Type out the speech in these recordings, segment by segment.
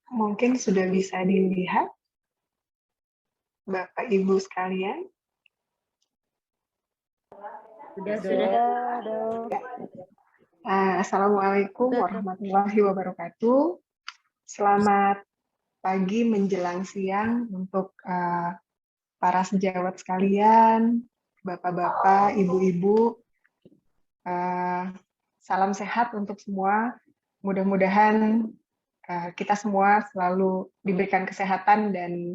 Mungkin sudah bisa dilihat, Bapak Ibu sekalian. Sudah dong. Ya. Assalamualaikum warahmatullahi wabarakatuh. Selamat pagi menjelang siang untuk para sejawat sekalian, Bapak-bapak, Ibu-ibu. Salam sehat untuk semua. Mudah-mudahan kita semua selalu diberikan kesehatan dan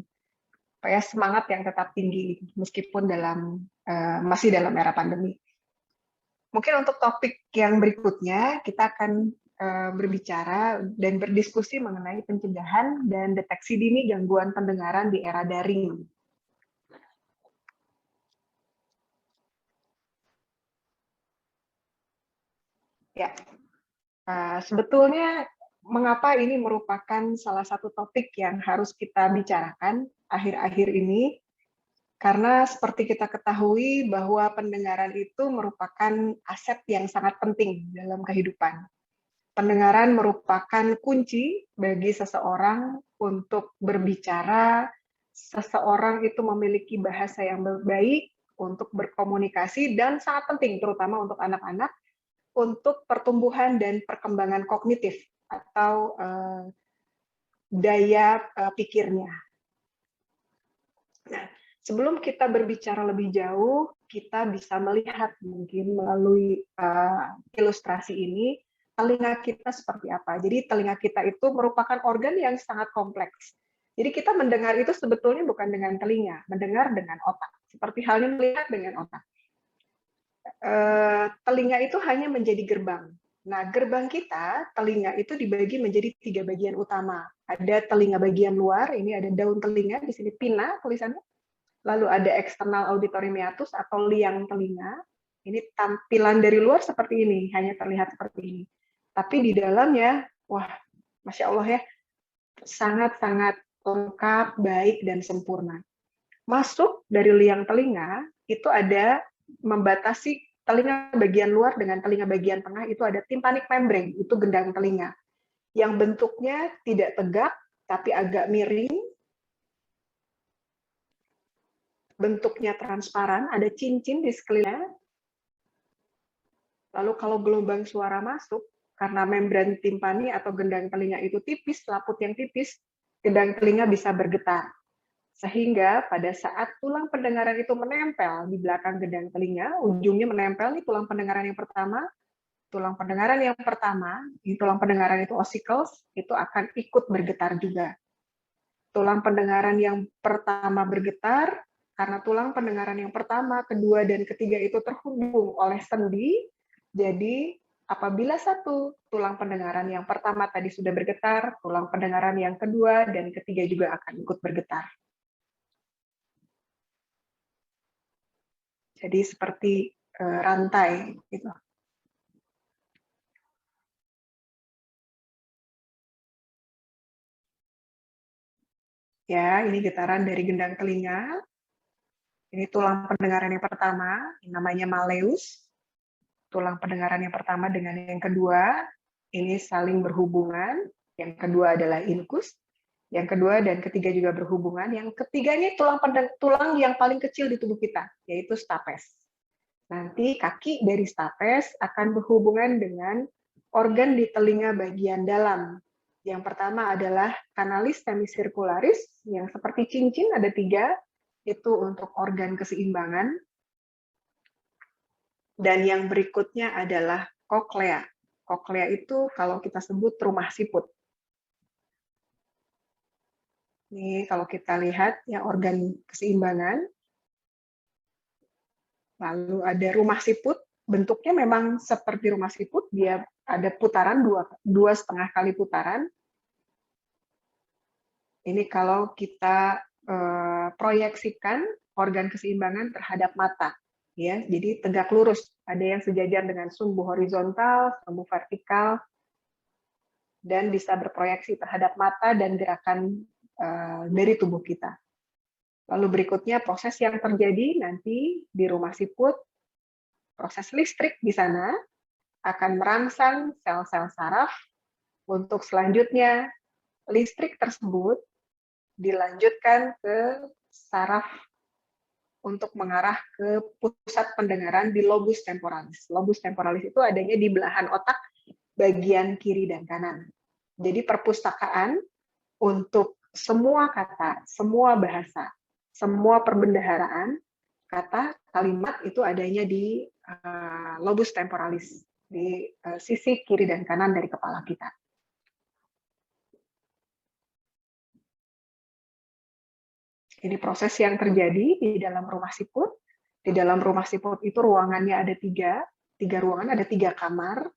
semangat yang tetap tinggi meskipun masih dalam era pandemi. Mungkin untuk topik yang berikutnya kita akan berbicara dan berdiskusi mengenai pencegahan dan deteksi dini gangguan pendengaran di era daring. Ya, sebetulnya mengapa ini merupakan salah satu topik yang harus kita bicarakan akhir-akhir ini? Karena seperti kita ketahui bahwa pendengaran itu merupakan aset yang sangat penting dalam kehidupan. Pendengaran merupakan kunci bagi seseorang untuk berbicara, seseorang itu memiliki bahasa yang baik untuk berkomunikasi, dan sangat penting terutama untuk anak-anak, untuk pertumbuhan dan perkembangan kognitif atau daya pikirnya. Nah, sebelum kita berbicara lebih jauh, kita bisa melihat mungkin melalui ilustrasi ini, telinga kita seperti apa. Jadi telinga kita itu merupakan organ yang sangat kompleks. Jadi kita mendengar itu sebetulnya bukan dengan telinga, mendengar dengan otak. Seperti halnya melihat dengan otak. Telinga itu hanya menjadi gerbang. Nah, gerbang kita, telinga itu dibagi menjadi 3 bagian utama. Ada telinga bagian luar, ini ada daun telinga, di sini pinna tulisannya. Lalu ada external auditory meatus atau liang telinga. Ini tampilan dari luar seperti ini, hanya terlihat seperti ini. Tapi di dalamnya, wah, Masya Allah ya, sangat-sangat lengkap, baik, dan sempurna. Masuk dari liang telinga, itu ada membatasi telinga bagian luar dengan telinga bagian tengah, itu ada tympanic membrane, itu gendang telinga. Yang bentuknya tidak tegak, tapi agak miring, bentuknya transparan, ada cincin di sekelilingnya. Lalu kalau gelombang suara masuk, karena membran timpani atau gendang telinga itu tipis, laput yang tipis, gendang telinga bisa bergetar. Sehingga pada saat tulang pendengaran itu menempel di belakang gendang telinga, ujungnya menempel nih tulang pendengaran yang pertama, ini tulang pendengaran itu ossicles, itu akan ikut bergetar juga. Tulang pendengaran yang pertama bergetar, karena tulang pendengaran yang pertama, kedua, dan ketiga itu terhubung oleh sendi, jadi apabila satu tulang pendengaran yang pertama tadi sudah bergetar, tulang pendengaran yang kedua dan ketiga juga akan ikut bergetar. Jadi seperti rantai gitu. Ya, ini getaran dari gendang telinga. Ini tulang pendengaran yang pertama, namanya malleus. Tulang pendengaran yang pertama dengan yang kedua, ini saling berhubungan. Yang kedua adalah incus. Yang kedua dan ketiga juga berhubungan. Yang ketiga ini tulang yang paling kecil di tubuh kita, yaitu stapes. Nanti kaki dari stapes akan berhubungan dengan organ di telinga bagian dalam. Yang pertama adalah kanalis semicircularis, yang seperti cincin ada 3, itu untuk organ keseimbangan. Dan yang berikutnya adalah koklea. Koklea itu kalau kita sebut rumah siput. Ini kalau kita lihat ya organ keseimbangan. Lalu ada rumah siput, bentuknya memang seperti rumah siput, dia ada putaran 2,5 kali putaran. Ini kalau kita proyeksikan organ keseimbangan terhadap mata. Ya, jadi tegak lurus. Ada yang sejajar dengan sumbu horizontal, sumbu vertikal, dan bisa berproyeksi terhadap mata dan gerakan dari tubuh kita. Lalu berikutnya proses yang terjadi nanti di rumah siput, proses listrik di sana akan merangsang sel-sel saraf untuk selanjutnya listrik tersebut dilanjutkan ke saraf untuk mengarah ke pusat pendengaran di lobus temporalis. Lobus temporalis itu adanya di belahan otak bagian kiri dan kanan. Jadi perpustakaan untuk semua kata, semua bahasa, semua perbendaharaan, kata, kalimat itu adanya di lobus temporalis, di sisi kiri dan kanan dari kepala kita. Ini proses yang terjadi di dalam rumah siput. Di dalam rumah siput itu ruangannya ada tiga ruangan, ada 3 kamar,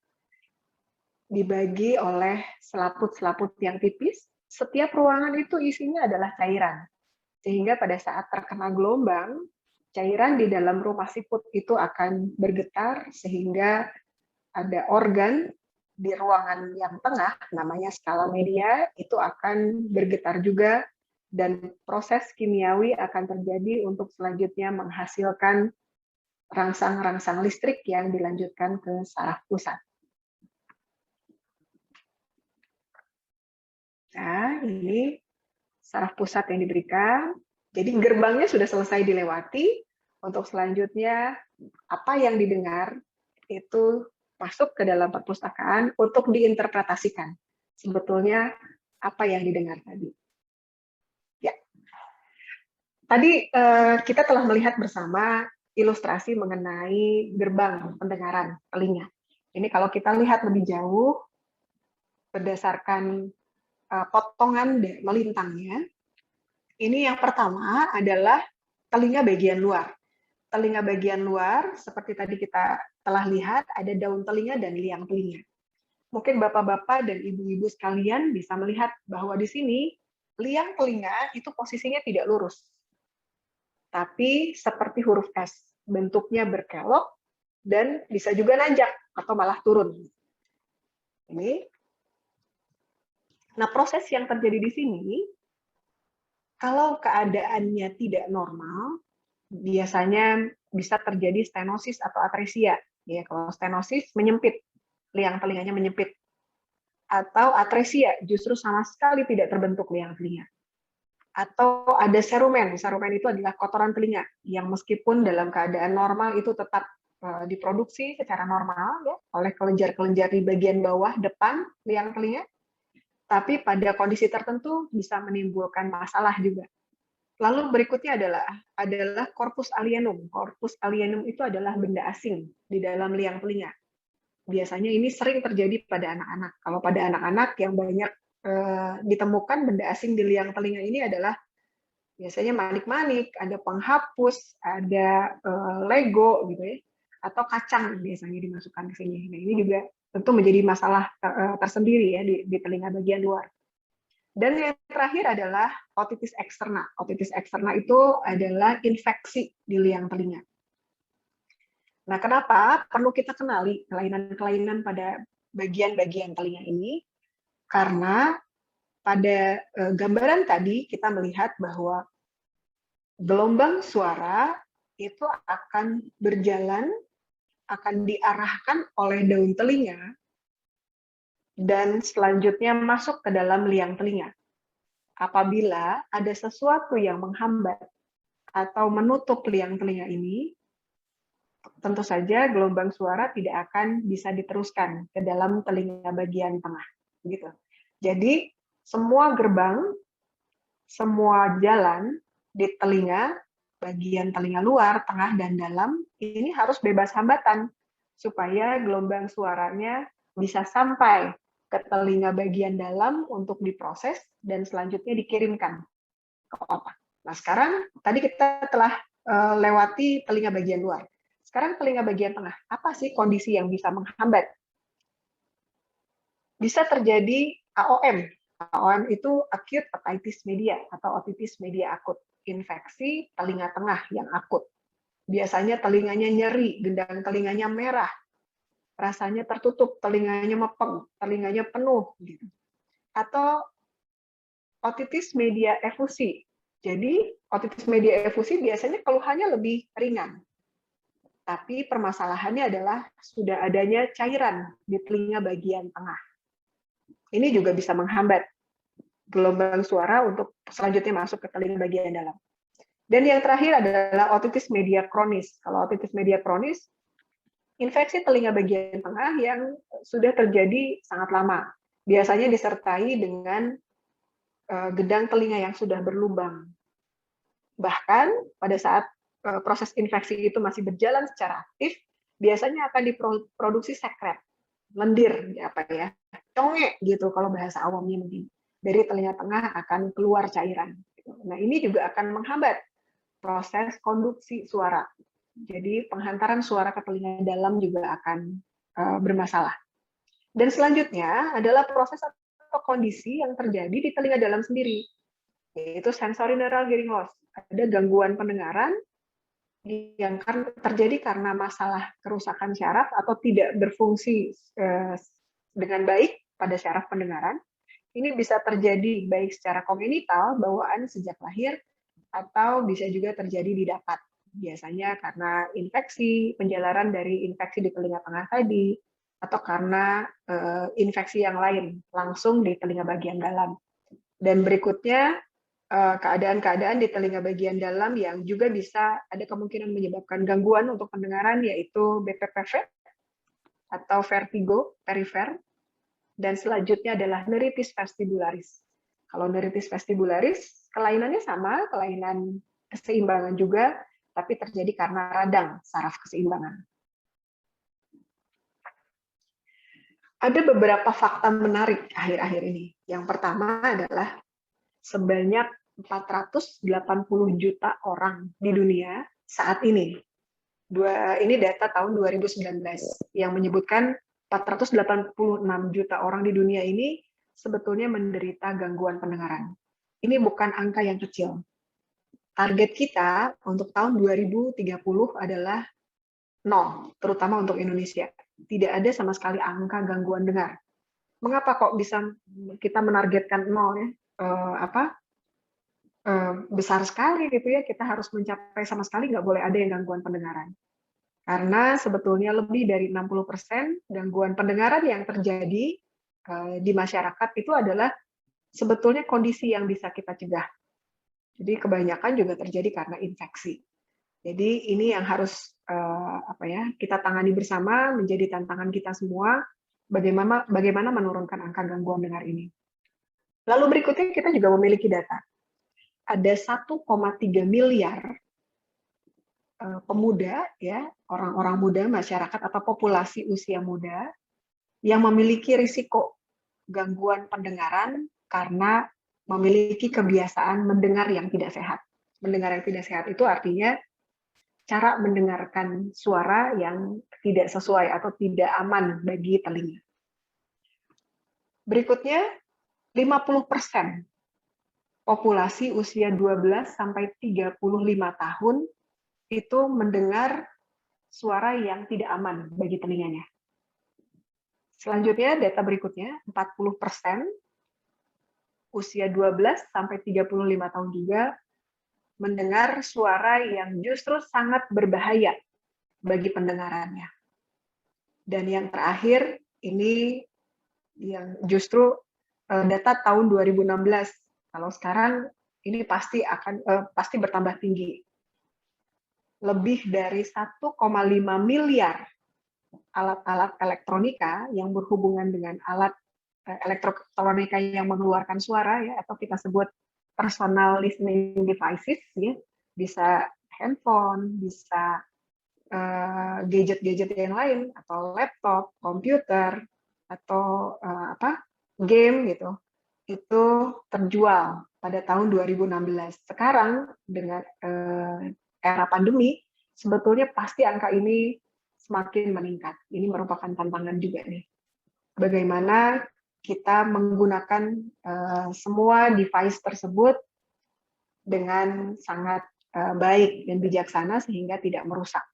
dibagi oleh selaput-selaput yang tipis. Setiap ruangan itu isinya adalah cairan. Sehingga pada saat terkena gelombang, cairan di dalam rumah siput itu akan bergetar sehingga ada organ di ruangan yang tengah, namanya skala media, itu akan bergetar juga, dan proses kimiawi akan terjadi untuk selanjutnya menghasilkan rangsang-rangsang listrik yang dilanjutkan ke saraf pusat. Nah, ini saraf pusat yang diberikan. Jadi gerbangnya sudah selesai dilewati. Untuk selanjutnya, apa yang didengar itu masuk ke dalam perpustakaan untuk diinterpretasikan. Sebetulnya apa yang didengar tadi. Ya. Tadi kita telah melihat bersama ilustrasi mengenai gerbang pendengaran telinga. Ini kalau kita lihat lebih jauh, berdasarkan potongan melintangnya, ini yang pertama adalah telinga bagian luar. Telinga bagian luar, seperti tadi kita telah lihat, ada daun telinga dan liang telinga. Mungkin bapak-bapak dan ibu-ibu sekalian bisa melihat bahwa di sini liang telinga itu posisinya tidak lurus, tapi seperti huruf S, bentuknya berkelok dan bisa juga nanjak atau malah turun. Ini. Nah, proses yang terjadi di sini, kalau keadaannya tidak normal, biasanya bisa terjadi stenosis atau atresia. Ya, kalau stenosis menyempit, liang telinganya menyempit. Atau atresia, justru sama sekali tidak terbentuk liang telinga. Atau ada serumen. Serumen itu adalah kotoran telinga yang meskipun dalam keadaan normal itu tetap diproduksi secara normal ya, oleh kelenjar-kelenjar di bagian bawah depan liang telinga, tapi pada kondisi tertentu bisa menimbulkan masalah juga. Lalu berikutnya adalah corpus alienum. Corpus alienum itu adalah benda asing di dalam liang telinga. Biasanya ini sering terjadi pada anak-anak. Kalau pada anak-anak yang banyak ditemukan benda asing di liang telinga ini adalah biasanya manik-manik, ada penghapus, ada Lego gitu ya, atau kacang biasanya dimasukkan ke sini. Nah, ini juga tentu menjadi masalah tersendiri ya di telinga bagian luar. Dan yang terakhir adalah otitis eksterna. Otitis eksterna itu adalah infeksi di liang telinga. Nah, kenapa perlu kita kenali kelainan-kelainan pada bagian-bagian telinga ini? Karena pada gambaran tadi kita melihat bahwa gelombang suara itu akan berjalan, akan diarahkan oleh daun telinga, dan selanjutnya masuk ke dalam liang telinga. Apabila ada sesuatu yang menghambat atau menutup liang telinga ini, tentu saja gelombang suara tidak akan bisa diteruskan ke dalam telinga bagian tengah. Gitu. Jadi, semua gerbang, semua jalan di telinga, bagian telinga luar, tengah, dan dalam, ini harus bebas hambatan, supaya gelombang suaranya bisa sampai ke telinga bagian dalam untuk diproses dan selanjutnya dikirimkan ke otak. Nah, sekarang tadi kita telah lewati telinga bagian luar. Sekarang telinga bagian tengah. Apa sih kondisi yang bisa menghambat? Bisa terjadi AOM. AOM itu acute otitis media atau otitis media akut, infeksi telinga tengah yang akut. Biasanya telinganya nyeri, gendang telinganya merah, rasanya tertutup, telinganya mepeng, telinganya penuh, gitu. Atau otitis media efusi. Jadi, otitis media efusi biasanya keluhannya lebih ringan. Tapi permasalahannya adalah sudah adanya cairan di telinga bagian tengah. Ini juga bisa menghambat. gelombang suara untuk selanjutnya masuk ke telinga bagian dalam. Dan yang terakhir adalah otitis media kronis. Kalau otitis media kronis, infeksi telinga bagian tengah yang sudah terjadi sangat lama. Biasanya disertai dengan gedang telinga yang sudah berlubang. Bahkan pada saat proses infeksi itu masih berjalan secara aktif, biasanya akan diproduksi sekret, lendir, conge gitu kalau bahasa awamnya mungkin. Dari telinga tengah akan keluar cairan. Nah, ini juga akan menghambat proses konduksi suara. Jadi penghantaran suara ke telinga dalam juga akan bermasalah. Dan selanjutnya adalah proses atau kondisi yang terjadi di telinga dalam sendiri, yaitu sensory neural hearing loss. Ada gangguan pendengaran yang terjadi karena masalah kerusakan syaraf atau tidak berfungsi dengan baik pada syaraf pendengaran. Ini bisa terjadi baik secara kongenital, bawaan sejak lahir, atau bisa juga terjadi didapat. Biasanya karena infeksi, penjalaran dari infeksi di telinga tengah tadi, atau karena infeksi yang lain langsung di telinga bagian dalam. Dan berikutnya, keadaan-keadaan di telinga bagian dalam yang juga bisa ada kemungkinan menyebabkan gangguan untuk pendengaran, yaitu BPPV atau vertigo perifer, dan selanjutnya adalah neuritis vestibularis. Kalau neuritis vestibularis, kelainannya sama, kelainan keseimbangan juga, tapi terjadi karena radang saraf keseimbangan. Ada beberapa fakta menarik akhir-akhir ini. Yang pertama adalah sebanyak 480 juta orang di dunia saat ini. Ini data tahun 2019 yang menyebutkan 486 juta orang di dunia ini sebetulnya menderita gangguan pendengaran. Ini bukan angka yang kecil. Target kita untuk tahun 2030 adalah 0, terutama untuk Indonesia. Tidak ada sama sekali angka gangguan dengar. Mengapa kok bisa kita menargetkan 0 ya? Besar sekali gitu ya, kita harus mencapai sama sekali nggak boleh ada yang gangguan pendengaran. Karena sebetulnya lebih dari 60% gangguan pendengaran yang terjadi di masyarakat itu adalah sebetulnya kondisi yang bisa kita cegah. Jadi kebanyakan juga terjadi karena infeksi. Jadi ini yang harus kita tangani bersama, menjadi tantangan kita semua, bagaimana menurunkan angka gangguan dengar ini. Lalu berikutnya kita juga memiliki data. Ada 1,3 miliar pemuda, ya, orang-orang muda, masyarakat atau populasi usia muda yang memiliki risiko gangguan pendengaran karena memiliki kebiasaan mendengar yang tidak sehat. Mendengar yang tidak sehat itu artinya cara mendengarkan suara yang tidak sesuai atau tidak aman bagi telinga. Berikutnya, 50% populasi usia 12 sampai 35 tahun itu mendengar suara yang tidak aman bagi telinganya. Selanjutnya, data berikutnya, 40% usia 12 sampai 35 tahun juga mendengar suara yang justru sangat berbahaya bagi pendengarannya. Dan yang terakhir, ini yang justru data tahun 2016. Kalau sekarang ini pasti bertambah tinggi. Lebih dari 1,5 miliar alat-alat elektronika yang berhubungan dengan alat elektronika yang mengeluarkan suara, ya, atau kita sebut personal listening devices, ya, bisa handphone, bisa gadget-gadget yang lain, atau laptop, komputer, atau game gitu, itu terjual pada tahun 2016. Sekarang dengan era pandemi, sebetulnya pasti angka ini semakin meningkat. Ini merupakan tantangan juga nih. Bagaimana kita menggunakan semua device tersebut dengan sangat baik dan bijaksana sehingga tidak merusak.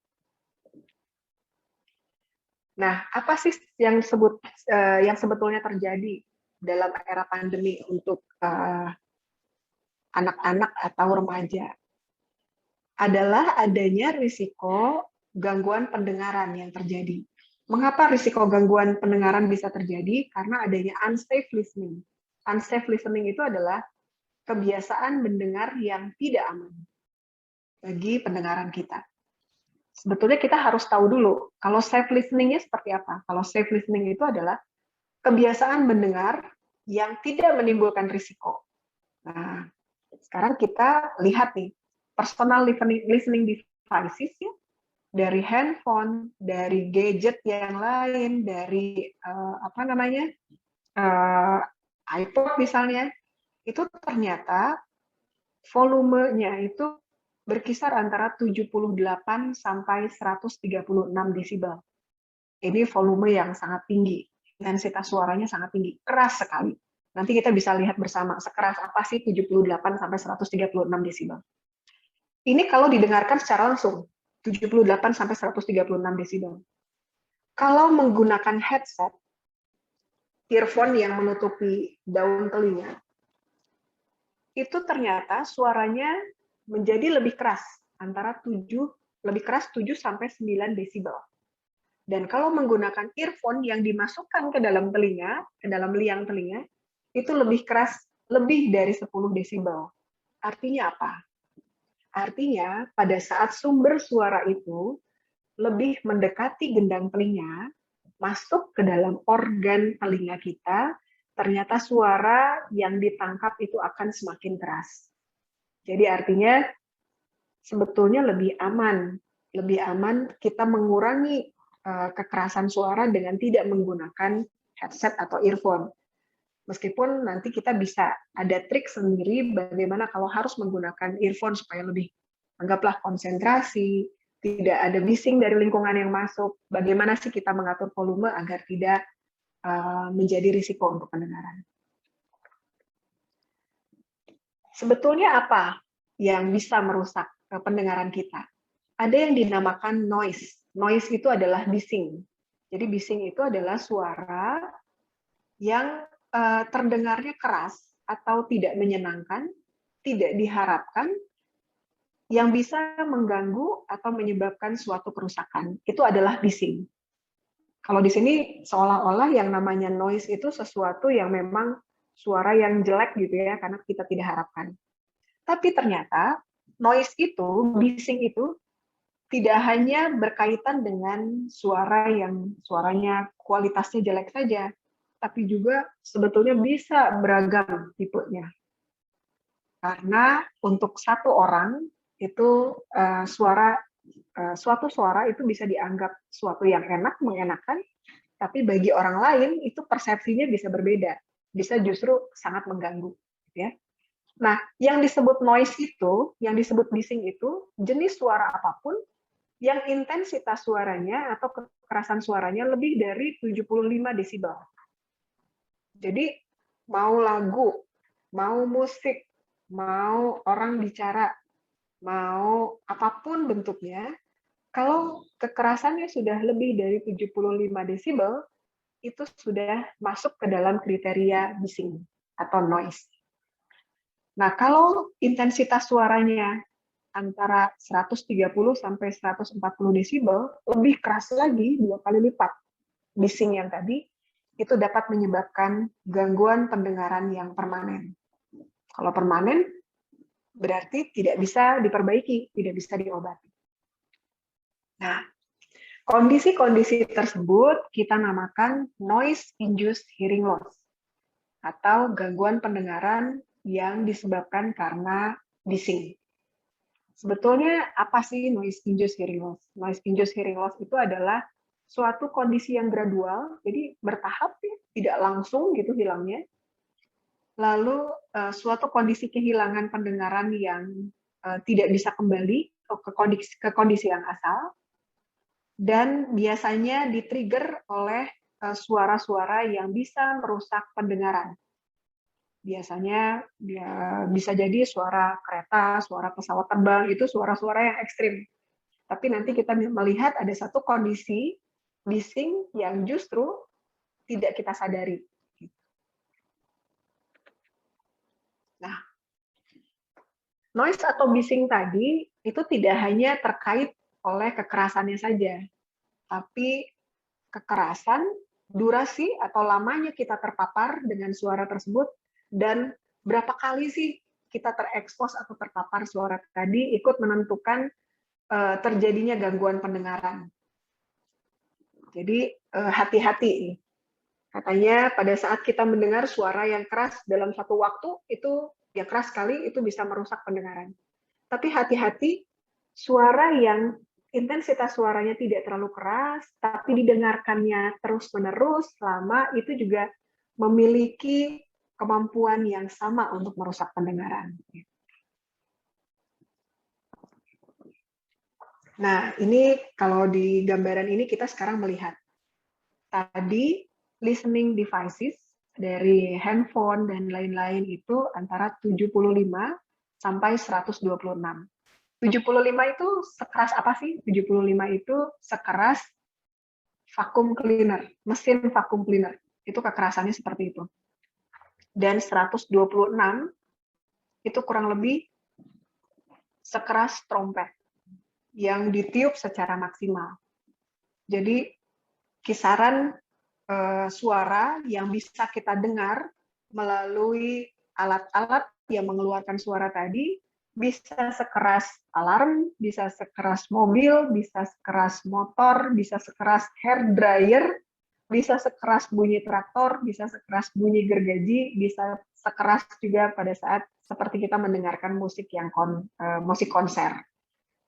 Nah, apa sih yang sebetulnya terjadi dalam era pandemi untuk anak-anak atau remaja? Adalah adanya risiko gangguan pendengaran yang terjadi. Mengapa risiko gangguan pendengaran bisa terjadi? Karena adanya unsafe listening. Unsafe listening itu adalah kebiasaan mendengar yang tidak aman bagi pendengaran kita. Sebetulnya kita harus tahu dulu, kalau safe listening-nya seperti apa. Kalau safe listening itu adalah kebiasaan mendengar yang tidak menimbulkan risiko. Nah, sekarang kita lihat nih, personal listening devices ya, dari handphone, dari gadget yang lain, dari iPod misalnya, itu ternyata volumenya itu berkisar antara 78 sampai 136 desibel. Ini volume yang sangat tinggi, intensitas suaranya sangat tinggi, keras sekali. Nanti kita bisa lihat bersama sekeras apa sih 78 sampai 136 desibel. Ini kalau didengarkan secara langsung, 78 sampai 136 desibel. Kalau menggunakan headset, earphone yang menutupi daun telinga, itu ternyata suaranya menjadi lebih keras, antara 7 sampai 9 desibel. Dan kalau menggunakan earphone yang dimasukkan ke dalam telinga, ke dalam liang telinga, itu lebih keras, lebih dari 10 desibel. Artinya apa? Artinya pada saat sumber suara itu lebih mendekati gendang telinga, masuk ke dalam organ telinga kita, ternyata suara yang ditangkap itu akan semakin keras. Jadi artinya sebetulnya lebih aman kita mengurangi kekerasan suara dengan tidak menggunakan headset atau earphone. Meskipun nanti kita bisa ada trik sendiri bagaimana kalau harus menggunakan earphone supaya lebih, anggaplah konsentrasi, tidak ada bising dari lingkungan yang masuk. Bagaimana sih kita mengatur volume agar tidak menjadi risiko untuk pendengaran. Sebetulnya apa yang bisa merusak pendengaran kita? Ada yang dinamakan noise. Noise itu adalah bising. Jadi bising itu adalah suara yang terdengarnya keras atau tidak menyenangkan, tidak diharapkan, yang bisa mengganggu atau menyebabkan suatu kerusakan. Itu adalah bising. Kalau di sini seolah-olah yang namanya noise itu sesuatu yang memang suara yang jelek gitu ya, karena kita tidak harapkan. Tapi ternyata noise itu, bising itu, tidak hanya berkaitan dengan suara yang suaranya kualitasnya jelek saja, tapi juga sebetulnya bisa beragam tipenya. Karena untuk satu orang itu suatu suara itu bisa dianggap suatu yang enak, mengenakan, tapi bagi orang lain itu persepsinya bisa berbeda, bisa justru sangat mengganggu, ya. Nah, yang disebut noise itu, yang disebut bising itu, jenis suara apapun yang intensitas suaranya atau kekerasan suaranya lebih dari 75 desibel. Jadi mau lagu, mau musik, mau orang bicara, mau apapun bentuknya, kalau kekerasannya sudah lebih dari 75 desibel, itu sudah masuk ke dalam kriteria bising atau noise. Nah, kalau intensitas suaranya antara 130 sampai 140 desibel, lebih keras lagi, 2 kali lipat bising yang tadi, itu dapat menyebabkan gangguan pendengaran yang permanen. Kalau permanen, berarti tidak bisa diperbaiki, tidak bisa diobati. Nah, kondisi-kondisi tersebut kita namakan noise-induced hearing loss, atau gangguan pendengaran yang disebabkan karena bising. Sebetulnya apa sih noise-induced hearing loss? Noise-induced hearing loss itu adalah suatu kondisi yang gradual, jadi bertahap, ya, tidak langsung gitu hilangnya. Lalu suatu kondisi kehilangan pendengaran yang tidak bisa kembali ke kondisi yang asal, dan biasanya di-trigger oleh suara-suara yang bisa merusak pendengaran. Biasanya bisa jadi suara kereta, suara pesawat terbang, itu suara-suara yang ekstrim. Tapi nanti kita melihat ada satu kondisi bising yang justru tidak kita sadari. Nah, noise atau bising tadi itu tidak hanya terkait oleh kekerasannya saja, tapi kekerasan, durasi atau lamanya kita terpapar dengan suara tersebut dan berapa kali sih kita terekspos atau terpapar suara tadi ikut menentukan terjadinya gangguan pendengaran. Jadi hati-hati nih. Katanya pada saat kita mendengar suara yang keras dalam satu waktu itu ya keras sekali, itu bisa merusak pendengaran. Tapi hati-hati, suara yang intensitas suaranya tidak terlalu keras, tapi didengarkannya terus-menerus lama, itu juga memiliki kemampuan yang sama untuk merusak pendengaran. Nah, ini kalau di gambaran ini kita sekarang melihat tadi listening devices dari handphone dan lain-lain itu antara 75 sampai 126. 75 itu sekeras apa sih? 75 itu sekeras vacuum cleaner, mesin vacuum cleaner. Itu kekerasannya seperti itu. Dan 126 itu kurang lebih sekeras trompet yang ditiup secara maksimal. Jadi kisaran suara yang bisa kita dengar melalui alat-alat yang mengeluarkan suara tadi bisa sekeras alarm, bisa sekeras mobil, bisa sekeras motor, bisa sekeras hair dryer, bisa sekeras bunyi traktor, bisa sekeras bunyi gergaji, bisa sekeras juga pada saat seperti kita mendengarkan musik yang musik konser.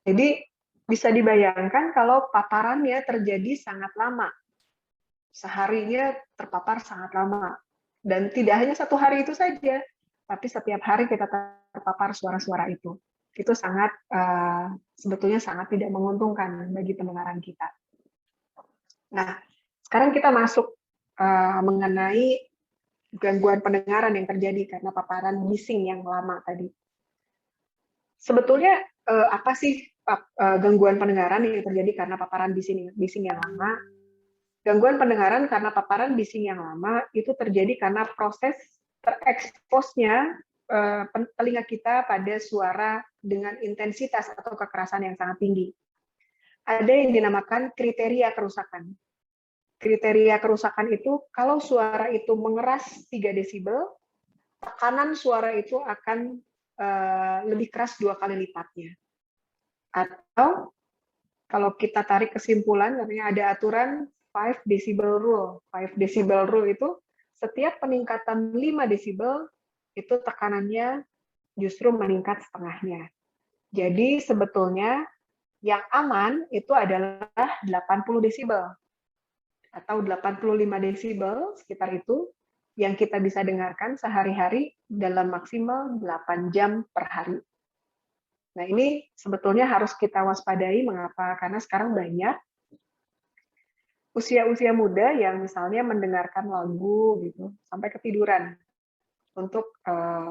Jadi bisa dibayangkan kalau paparannya terjadi sangat lama. Seharinya terpapar sangat lama. Dan tidak hanya satu hari itu saja, tapi setiap hari kita terpapar suara-suara itu. Itu sangat sebetulnya sangat tidak menguntungkan bagi pendengaran kita. Nah, sekarang kita masuk mengenai gangguan pendengaran yang terjadi karena paparan bising yang lama tadi. Sebetulnya apa sih gangguan pendengaran yang terjadi karena paparan bising yang lama? Gangguan pendengaran karena paparan bising yang lama itu terjadi karena proses tereksposnya telinga kita pada suara dengan intensitas atau kekerasan yang sangat tinggi. Ada yang dinamakan kriteria kerusakan. Kriteria kerusakan itu kalau suara itu mengeras 3 desibel, tekanan suara itu akan lebih keras 2 kali lipatnya. Atau kalau kita tarik kesimpulan, katanya ada aturan 5 decibel rule. 5 decibel rule itu setiap peningkatan 5 desibel itu tekanannya justru meningkat setengahnya. Jadi sebetulnya yang aman itu adalah 80 desibel atau 85 desibel sekitar itu yang kita bisa dengarkan sehari-hari dalam maksimal 8 jam per hari. Nah, ini sebetulnya harus kita waspadai. Mengapa? Karena sekarang banyak usia-usia muda yang misalnya mendengarkan lagu gitu sampai ketiduran untuk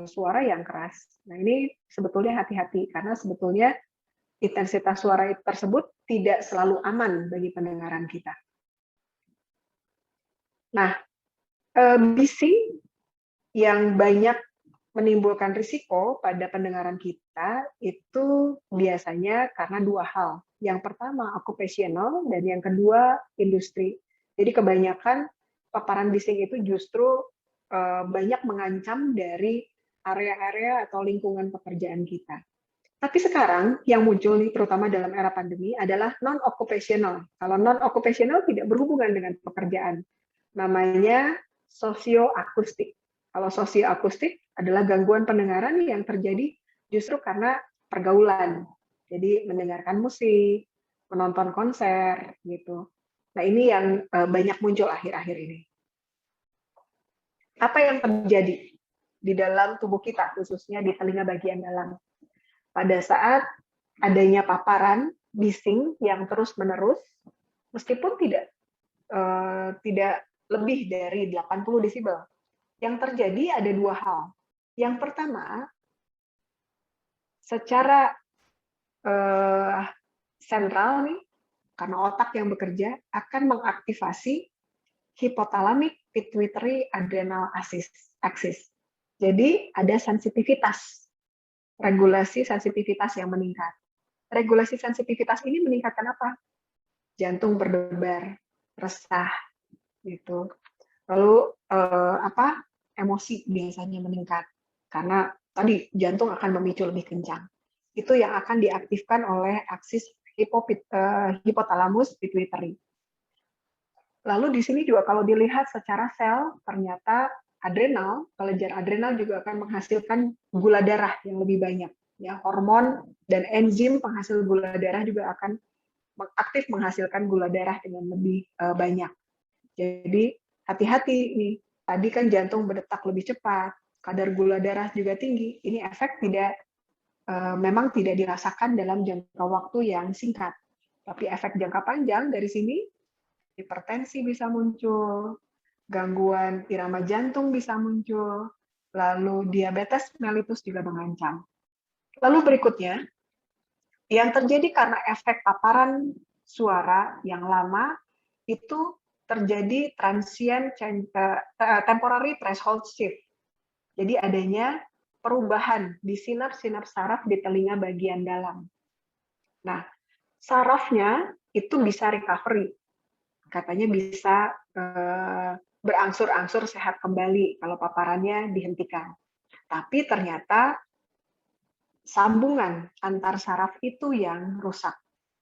suara yang keras. Nah, ini sebetulnya hati-hati karena sebetulnya intensitas suara tersebut tidak selalu aman bagi pendengaran kita. Nah, bising yang banyak menimbulkan risiko pada pendengaran kita itu biasanya karena 2 hal. Yang pertama occupational dan yang kedua industri. Jadi kebanyakan paparan bising itu justru banyak mengancam dari area-area atau lingkungan pekerjaan kita. Tapi sekarang yang muncul nih terutama dalam era pandemi adalah non-occupational. Kalau non-occupational tidak berhubungan dengan pekerjaan. Namanya sosioakustik. Kalau sosioakustik adalah gangguan pendengaran yang terjadi justru karena pergaulan. Jadi mendengarkan musik, menonton konser gitu. Nah, ini yang banyak muncul akhir-akhir ini. Apa yang terjadi di dalam tubuh kita, khususnya di telinga bagian dalam? Pada saat adanya paparan bising yang terus-menerus, meskipun tidak lebih dari 80 desibel, yang terjadi ada 2 hal. Yang pertama, secara sentral nih, karena otak yang bekerja akan mengaktifasi hypothalamic pituitary adrenal axis. Jadi ada sensitivitas, regulasi sensitivitas yang meningkat. Regulasi sensitivitas ini meningkatkan apa? Jantung berdebar, resah, gitu. Lalu emosi biasanya meningkat karena tadi jantung akan memicu lebih kencang. Itu yang akan diaktifkan oleh aksis hipotalamus pituitary. Lalu di sini juga kalau dilihat secara sel, ternyata adrenal, kelenjar adrenal juga akan menghasilkan gula darah yang lebih banyak. Ya, hormon dan enzim penghasil gula darah juga akan aktif menghasilkan gula darah dengan lebih banyak. Jadi hati-hati nih. Tadi kan jantung berdetak lebih cepat, kadar gula darah juga tinggi. Ini efek memang tidak dirasakan dalam jangka waktu yang singkat. Tapi efek jangka panjang dari sini, hipertensi bisa muncul, gangguan irama jantung bisa muncul, lalu diabetes mellitus juga mengancam. Lalu berikutnya, yang terjadi karena efek paparan suara yang lama itu terjadi transient temporary threshold shift. Jadi adanya perubahan di sinaps-sinaps saraf di telinga bagian dalam. Nah, sarafnya itu bisa recovery. Katanya bisa berangsur-angsur sehat kembali kalau paparannya dihentikan. Tapi ternyata sambungan antar saraf itu yang rusak.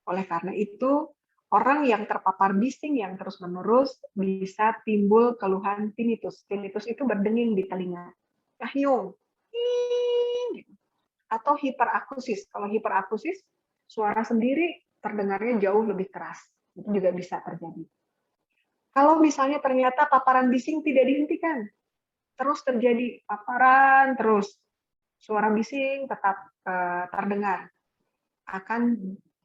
Oleh karena itu, orang yang terpapar bising yang terus-menerus bisa timbul keluhan tinnitus. Tinnitus itu berdenging di telinga. Kahyung. Atau hiperakusis. Kalau hiperakusis, suara sendiri terdengarnya jauh lebih keras. Itu juga bisa terjadi. Kalau misalnya ternyata paparan bising tidak dihentikan, terus terjadi paparan, terus suara bising tetap terdengar, akan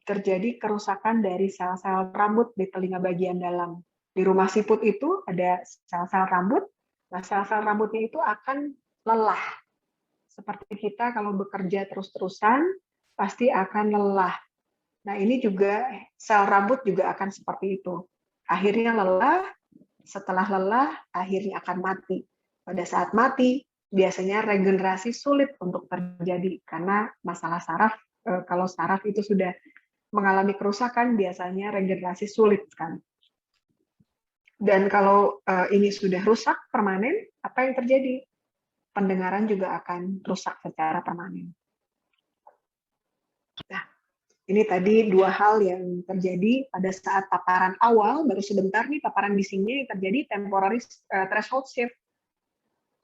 terjadi kerusakan dari sel-sel rambut di telinga bagian dalam. Di rumah siput itu ada sel-sel rambut, nah sel-sel rambutnya itu akan lelah. Seperti kita kalau bekerja terus-terusan, pasti akan lelah. Nah ini juga sel rambut juga akan seperti itu. Akhirnya lelah, setelah lelah, akhirnya akan mati. Pada saat mati, biasanya regenerasi sulit untuk terjadi, karena masalah saraf, kalau saraf itu sudah mengalami kerusakan, biasanya regenerasi sulit sekali. Dan kalau ini sudah rusak permanen, apa yang terjadi? Pendengaran juga akan rusak secara permanen. Nah, ini tadi dua hal yang terjadi pada saat paparan awal, baru sebentar nih paparan bisingnya yang terjadi temporary threshold shift.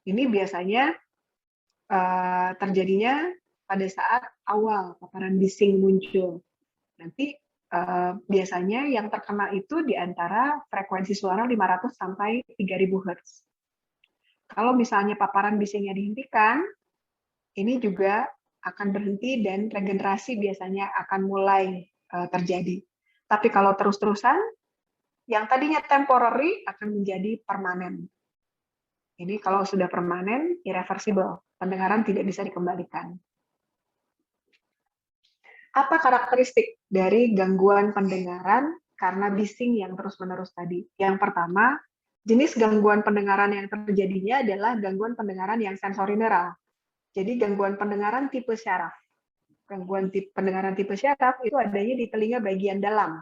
Ini biasanya terjadinya pada saat awal paparan bising muncul. Nanti biasanya yang terkena itu di antara frekuensi suara 500 sampai 3000 Hz. Kalau misalnya paparan bisingnya dihentikan, ini juga akan berhenti dan regenerasi biasanya akan mulai terjadi. Tapi kalau terus-terusan, yang tadinya temporary akan menjadi permanen. Ini kalau sudah permanen, irreversible. Pendengaran tidak bisa dikembalikan. Apa karakteristik dari gangguan pendengaran karena bising yang terus-menerus tadi? Yang pertama, jenis gangguan pendengaran yang terjadinya adalah gangguan pendengaran yang sensorineural. Jadi gangguan pendengaran tipe syaraf. Gangguan pendengaran tipe syaraf itu adanya di telinga bagian dalam.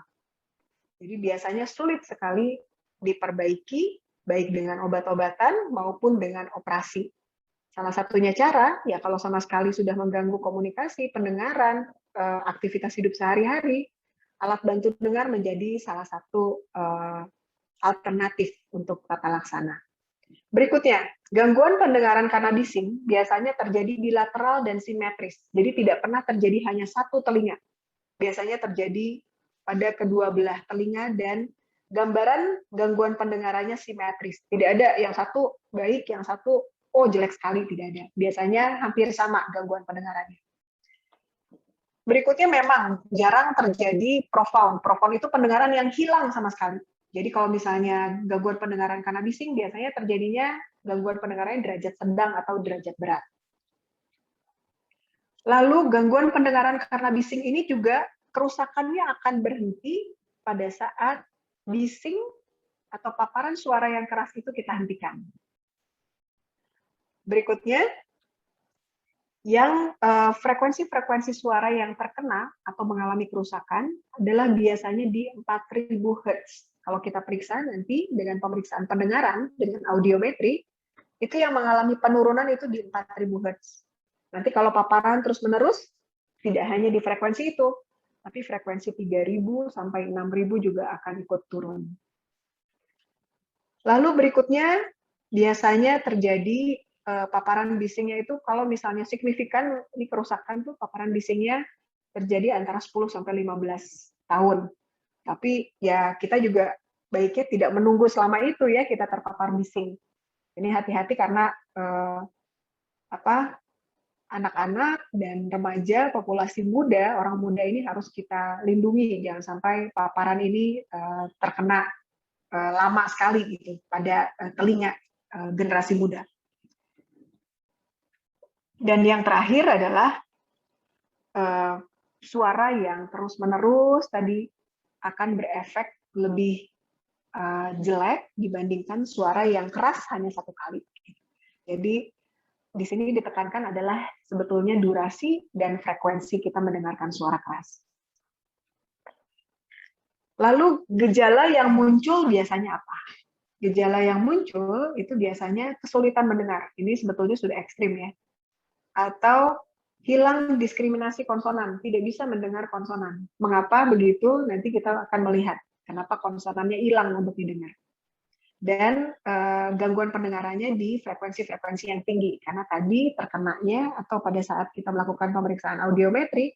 Jadi biasanya sulit sekali diperbaiki, baik dengan obat-obatan maupun dengan operasi. Salah satunya cara, ya kalau sama sekali sudah mengganggu komunikasi, pendengaran, aktivitas hidup sehari-hari, alat bantu dengar menjadi salah satu alternatif untuk tata laksana. Berikutnya, gangguan pendengaran karena bising biasanya terjadi bilateral dan simetris. Jadi tidak pernah terjadi hanya satu telinga. Biasanya terjadi pada kedua belah telinga dan gambaran gangguan pendengarannya simetris. Tidak ada yang satu baik, yang satu jelek sekali, tidak ada. Biasanya hampir sama gangguan pendengarannya. Berikutnya memang jarang terjadi profound. Profound itu pendengaran yang hilang sama sekali. Jadi kalau misalnya gangguan pendengaran karena bising, biasanya terjadinya gangguan pendengaran derajat sedang atau derajat berat. Lalu gangguan pendengaran karena bising ini juga kerusakannya akan berhenti pada saat bising atau paparan suara yang keras itu kita hentikan. Berikutnya, yang frekuensi-frekuensi suara yang terkena atau mengalami kerusakan adalah biasanya di 4000 Hz. Kalau kita periksa nanti dengan pemeriksaan pendengaran dengan audiometri, itu yang mengalami penurunan itu di 4000 Hz. Nanti kalau paparan terus-menerus, tidak hanya di frekuensi itu, tapi frekuensi 3000 sampai 6000 juga akan ikut turun. Lalu berikutnya, biasanya terjadi paparan bisingnya itu kalau misalnya signifikan, ini kerusakan tuh paparan bisingnya terjadi antara 10 sampai 15 tahun. Tapi ya kita juga baiknya tidak menunggu selama itu ya kita terpapar bising. Ini hati-hati karena anak-anak dan remaja, populasi muda, orang muda ini harus kita lindungi, jangan sampai paparan ini terkena lama sekali gitu pada telinga generasi muda. Dan yang terakhir adalah suara yang terus-menerus tadi akan berefek lebih jelek dibandingkan suara yang keras hanya satu kali. Jadi di sini ditekankan adalah sebetulnya durasi dan frekuensi kita mendengarkan suara keras. Lalu gejala yang muncul biasanya apa? Gejala yang muncul itu biasanya kesulitan mendengar. Ini sebetulnya sudah ekstrim ya. Atau hilang diskriminasi konsonan, tidak bisa mendengar konsonan. Mengapa begitu? Nanti kita akan melihat kenapa konsonannya hilang untuk didengar. Dan gangguan pendengarannya di frekuensi-frekuensi yang tinggi, karena tadi terkenanya atau pada saat kita melakukan pemeriksaan audiometri,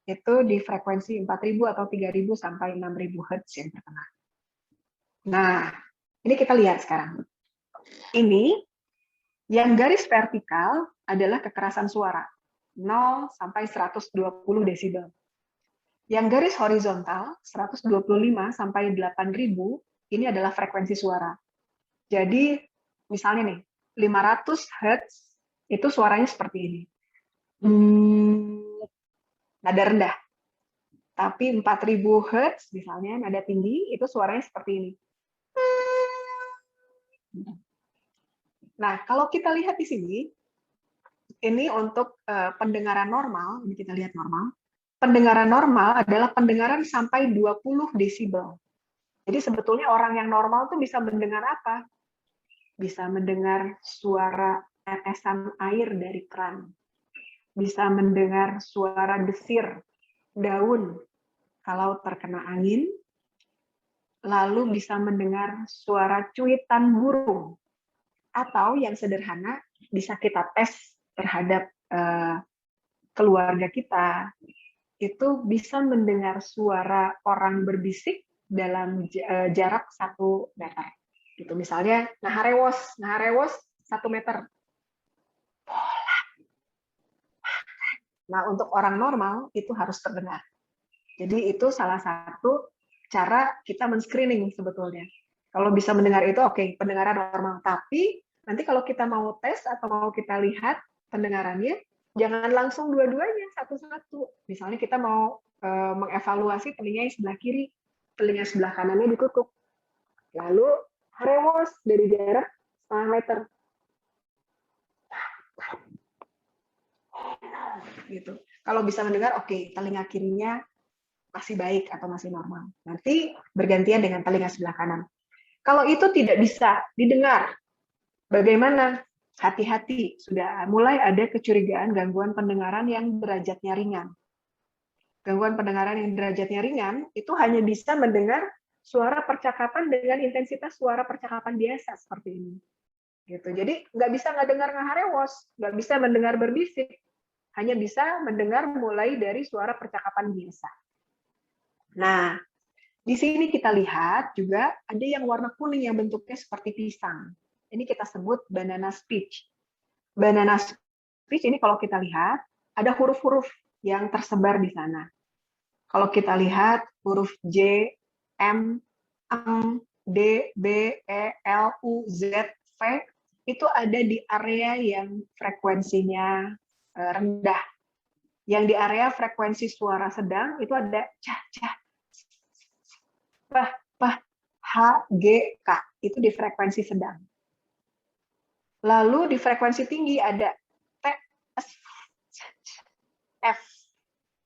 itu di frekuensi 4000 atau 3000 sampai 6000 Hz yang terkena. Nah, ini kita lihat sekarang. Ini yang garis vertikal adalah kekerasan suara, 0 sampai 120 desibel. Yang garis horizontal, 125 sampai 8000, ini adalah frekuensi suara. Jadi, misalnya nih, 500 Hz, itu suaranya seperti ini. Nada rendah. Tapi 4000 Hz, misalnya, nada tinggi, itu suaranya seperti ini. Nah, kalau kita lihat di sini, ini untuk pendengaran normal, ini kita lihat normal. Pendengaran normal adalah pendengaran sampai 20 desibel. Jadi sebetulnya orang yang normal tuh bisa mendengar apa? Bisa mendengar suara tetesan air dari keran. Bisa mendengar suara desir daun kalau terkena angin. Lalu bisa mendengar suara cuitan burung. Atau yang sederhana, bisa kita tes terhadap keluarga kita, itu bisa mendengar suara orang berbisik dalam jarak 1 meter. Gitu. Misalnya, naharewos 1 meter. Nah, untuk orang normal itu harus terdengar. Jadi itu salah satu cara kita men-screening sebetulnya. Kalau bisa mendengar itu oke, pendengaran normal. Tapi nanti kalau kita mau tes atau mau kita lihat pendengarannya, jangan langsung dua-duanya satu-satu. Misalnya kita mau mengevaluasi telinga yang sebelah kiri, telinga sebelah kanannya ditutup. Lalu harewos dari jarak 1,5 meter. Gitu. Kalau bisa mendengar, oke, telinga kirinya masih baik atau masih normal. Nanti bergantian dengan telinga sebelah kanan. Kalau itu tidak bisa didengar, bagaimana? Hati-hati, sudah mulai ada kecurigaan gangguan pendengaran yang derajatnya ringan. Gangguan pendengaran yang derajatnya ringan itu hanya bisa mendengar suara percakapan dengan intensitas suara percakapan biasa seperti ini. Gitu. Jadi nggak bisa nggak dengar ngaharewos, nggak bisa mendengar berbisik, hanya bisa mendengar mulai dari suara percakapan biasa. Nah, di sini kita lihat juga ada yang warna kuning yang bentuknya seperti pisang. Ini kita sebut banana speech. Banana speech ini kalau kita lihat, ada huruf-huruf yang tersebar di sana. Kalau kita lihat huruf J, M, N, D, B, E, L, U, Z, V, itu ada di area yang frekuensinya rendah. Yang di area frekuensi suara sedang, itu ada cah, cah, pah, pah, H, G, K. Itu di frekuensi sedang. Lalu di frekuensi tinggi ada T, S, F.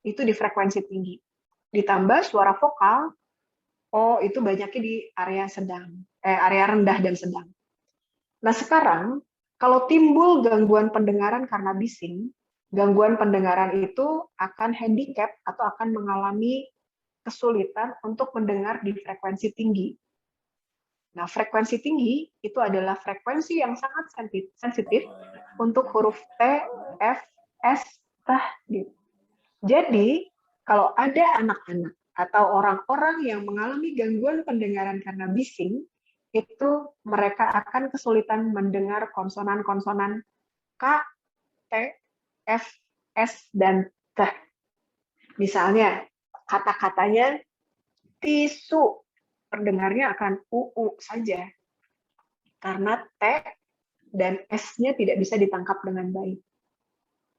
Itu di frekuensi tinggi. Ditambah suara vokal, O itu banyaknya di area sedang, area rendah dan sedang. Nah sekarang, Kalau timbul gangguan pendengaran karena bising, gangguan pendengaran itu akan handicap atau akan mengalami kesulitan untuk mendengar di frekuensi tinggi. Nah, frekuensi tinggi itu adalah frekuensi yang sangat sensitif untuk huruf T, F, S, T. Gitu. Jadi, kalau ada anak-anak atau orang-orang yang mengalami gangguan pendengaran karena bising, itu mereka akan kesulitan mendengar konsonan-konsonan K, T, F, S, dan T. Misalnya, kata-katanya tisu, terdengarnya akan UU saja. Karena T dan S-nya tidak bisa ditangkap dengan baik.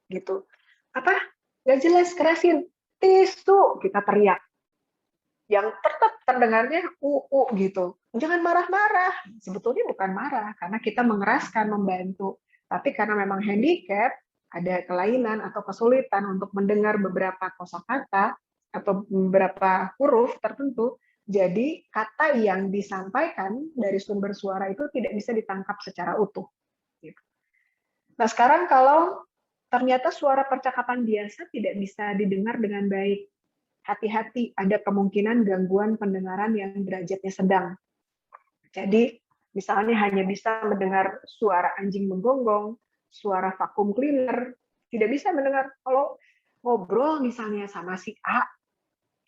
Gitu. Apa? Nggak jelas, kerasin. Tisu, kita teriak. Yang tetap terdengarnya UU gitu. Jangan marah-marah. Sebetulnya bukan marah, karena kita mengeraskan, membantu. Tapi karena memang handicap, ada kelainan atau kesulitan untuk mendengar beberapa kosakata atau beberapa huruf tertentu, jadi kata yang disampaikan dari sumber suara itu tidak bisa ditangkap secara utuh. Nah, sekarang kalau ternyata suara percakapan biasa tidak bisa didengar dengan baik, hati-hati, ada kemungkinan gangguan pendengaran yang derajatnya sedang. Jadi, misalnya hanya bisa mendengar suara anjing menggonggong, suara vakum cleaner, tidak bisa mendengar. Kalau ngobrol misalnya sama si A,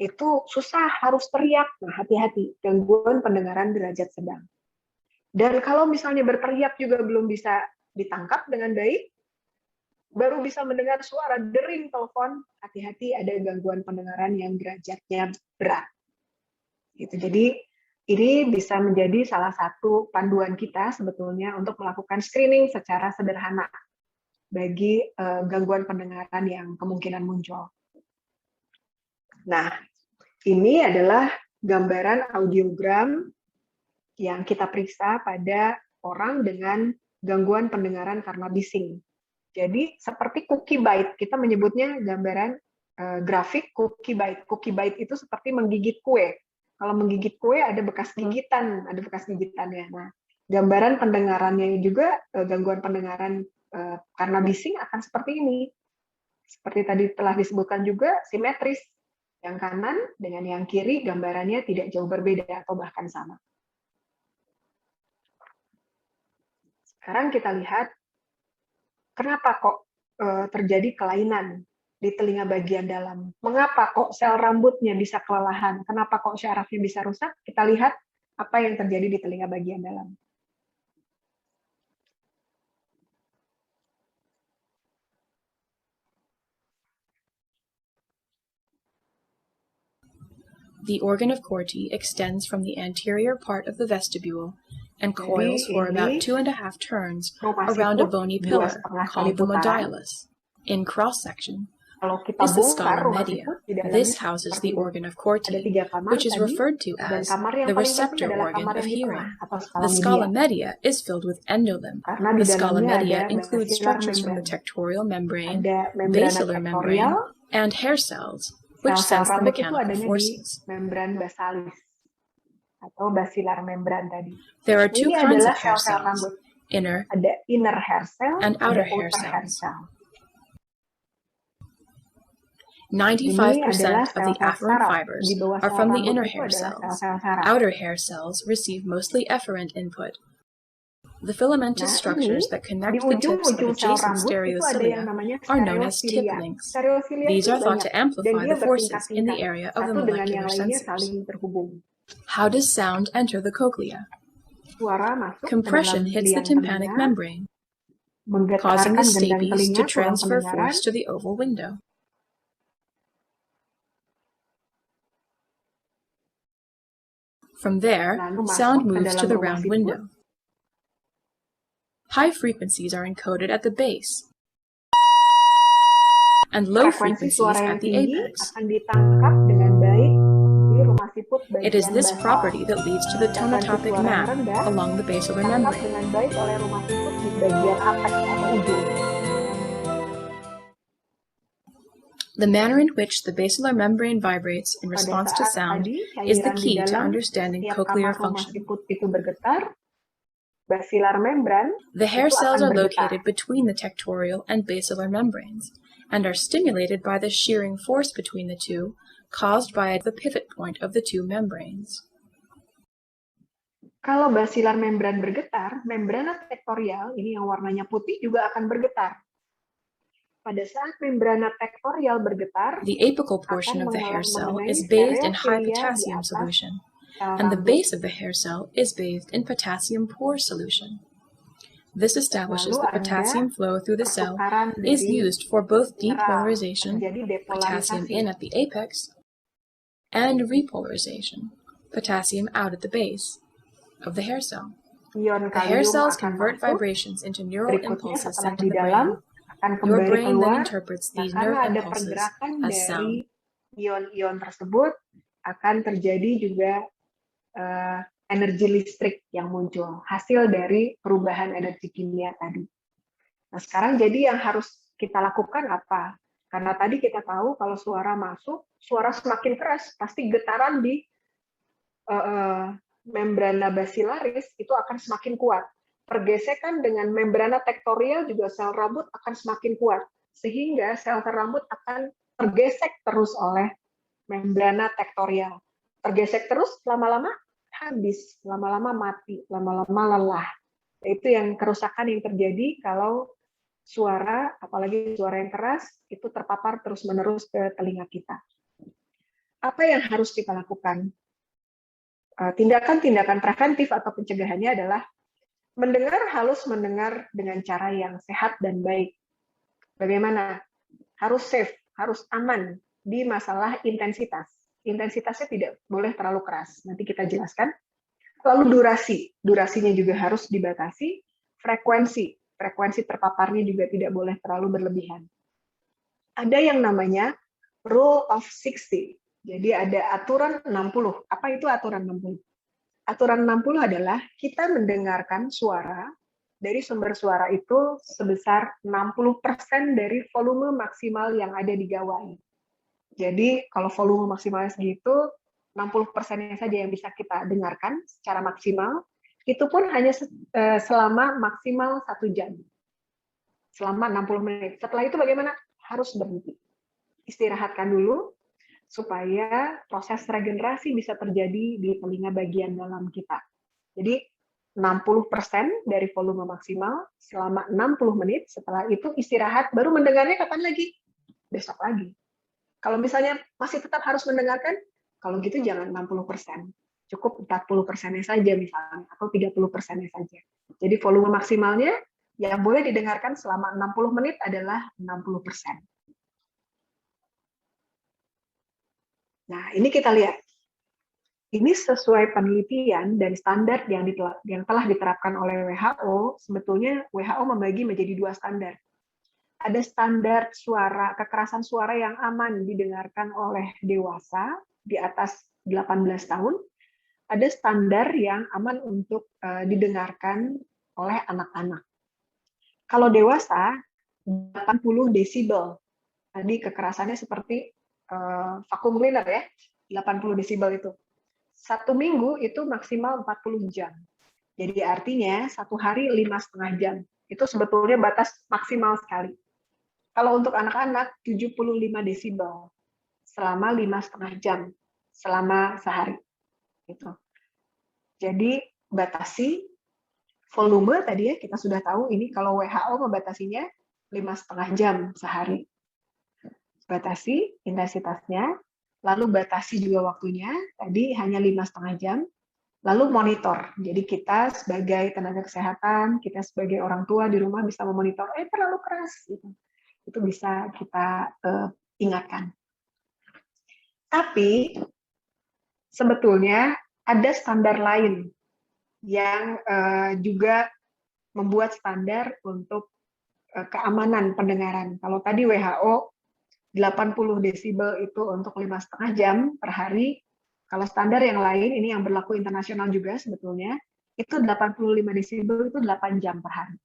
itu susah, harus teriak. Nah, hati-hati, gangguan pendengaran derajat sedang. Dan kalau misalnya berteriak juga belum bisa ditangkap dengan baik, baru bisa mendengar suara dering telepon, hati-hati, ada gangguan pendengaran yang derajatnya berat. Gitu. Jadi ini bisa menjadi salah satu panduan kita sebetulnya untuk melakukan screening secara sederhana bagi gangguan pendengaran yang kemungkinan muncul. Nah, ini adalah gambaran audiogram yang kita periksa pada orang dengan gangguan pendengaran karena bising. Jadi seperti cookie bite, kita menyebutnya gambaran grafik cookie bite. Cookie bite itu seperti menggigit kue. Kalau menggigit kue ada bekas gigitan, ada bekas gigitannya. Nah, gambaran pendengarannya juga gangguan pendengaran karena bising akan seperti ini. Seperti tadi telah disebutkan juga simetris. Yang kanan dengan yang kiri gambarannya tidak jauh berbeda atau bahkan sama. Sekarang kita lihat kenapa kok terjadi kelainan di telinga bagian dalam. Mengapa kok sel rambutnya bisa kelelahan? Kenapa kok syarafnya bisa rusak? Kita lihat apa yang terjadi di telinga bagian dalam. The organ of Corti extends from the anterior part of the vestibule and coils for about 2.5 turns around a bony pillar called the modiolus. In cross-section is the scala media. This houses the organ of Corti, which is referred to as the receptor organ of hearing. The scala media is filled with endolimb. The scala media includes structures from the tectorial membrane, basilar membrane, and hair cells, which sense the mechanical forces. Membran basalis atau basilar membran tadi. There are two kinds of hair cells, inner hair cell and outer hair cells. 95% of the afferent fibers are from the inner hair cells. Outer hair cells receive mostly efferent input. The filamentous structures that connect the tips of adjacent stereocilia are known as tip links. These are thought to amplify the forces in the area of the molecular sensors. How does sound enter the cochlea? Compression hits the tympanic membrane, causing the stapes to transfer force to the oval window. From there, sound moves to the round window. High frequencies are encoded at the base, and low frequencies at the apex. It is this property that leads to the tonotopic map along the basilar membrane. The manner in which the basilar membrane vibrates in response to sound is the key to understanding cochlear function. basilar membran The hair itu cells akan are bergetar. located between the tectorial and basilar membranes and are stimulated by the shearing force between the two caused by the pivot point of the two membranes. Kalau basilar membran bergetar, membrana tektorial, ini yang warnanya putih, juga akan bergetar. Pada saat membrana tektorial bergetar, The apical portion of the hair cell is bathed in high potassium solution, and the base of the hair cell is bathed in potassium pore solution. This establishes that potassium flow through the cell is used for both depolarization, potassium in at the apex, and repolarization, potassium out at the base of the hair cell. Ion The hair kalium cells akan convert masuk. vibrations into neural Berikutnya impulses setelah sent di to the dalam brain. akan Your kembali brain then keluar. interprets Nah, these karena nerve ada impulses pergerakan as dari sound. ion-ion tersebut, akan terjadi juga energi listrik yang muncul, hasil dari perubahan energi kimia tadi. Nah, sekarang jadi yang harus kita lakukan apa? Karena tadi kita tahu kalau suara masuk, suara semakin keras, pasti getaran di membrana basilaris itu akan semakin kuat. Pergesekan dengan membrana tektorial juga sel rambut akan semakin kuat, sehingga sel rambut akan tergesek terus oleh membrana tektorial. Tergesek terus, lama-lama habis, lama-lama mati, lama-lama lelah. Itu yang kerusakan yang terjadi kalau suara, apalagi suara yang keras, itu terpapar terus-menerus ke telinga kita. Apa yang harus kita lakukan? Tindakan-tindakan preventif atau pencegahannya adalah harus mendengar dengan cara yang sehat dan baik. Bagaimana? Harus safe, harus aman di masalah intensitas. Intensitasnya tidak boleh terlalu keras. Nanti kita jelaskan. Lalu durasinya juga harus dibatasi. Frekuensi terpaparnya juga tidak boleh terlalu berlebihan. Ada yang namanya Rule of 60. Jadi ada aturan 60. Apa itu aturan 60? Aturan 60 adalah kita mendengarkan suara dari sumber suara itu sebesar 60% dari volume maksimal yang ada di gawai. Jadi kalau volume maksimalnya segitu, 60%-nya saja yang bisa kita dengarkan secara maksimal, itu pun hanya selama maksimal 1 jam. Selama 60 menit. Setelah itu bagaimana? Harus berhenti. Istirahatkan dulu, supaya proses regenerasi bisa terjadi di telinga bagian dalam kita. Jadi 60% dari volume maksimal selama 60 menit, setelah itu istirahat, baru mendengarnya kapan lagi? Besok lagi. Kalau misalnya masih tetap harus mendengarkan, kalau gitu jangan 60%. Cukup 40%-nya saja misalnya, atau 30%-nya saja. Jadi volume maksimalnya yang boleh didengarkan selama 60 menit adalah 60%. Nah, ini kita lihat. Ini sesuai penelitian dan standar yang telah diterapkan oleh WHO. Sebetulnya WHO membagi menjadi 2 standar. Ada standar kekerasan suara yang aman didengarkan oleh dewasa di atas 18 tahun. Ada standar yang aman untuk didengarkan oleh anak-anak. Kalau dewasa, 80 desibel. Tadi kekerasannya seperti vacuum cleaner ya, 80 desibel itu. 1 minggu itu maksimal 40 jam. Jadi artinya 1 hari 5,5 jam. Itu sebetulnya batas maksimal sekali. Kalau untuk anak-anak 75 desibel selama 5,5 jam selama sehari. Gitu. Jadi batasi volume tadi ya, kita sudah tahu ini kalau WHO membatasinya 5,5 jam sehari. Batasi intensitasnya, lalu batasi juga waktunya, tadi hanya 5,5 jam, lalu monitor. Jadi kita sebagai tenaga kesehatan, kita sebagai orang tua di rumah bisa memonitor, terlalu keras. Gitu. Itu bisa kita ingatkan. Tapi sebetulnya ada standar lain yang juga membuat standar untuk keamanan pendengaran. Kalau tadi WHO 80 desibel itu untuk 5,5 jam per hari. Kalau standar yang lain, ini yang berlaku internasional juga sebetulnya, itu 85 desibel itu 8 jam per hari.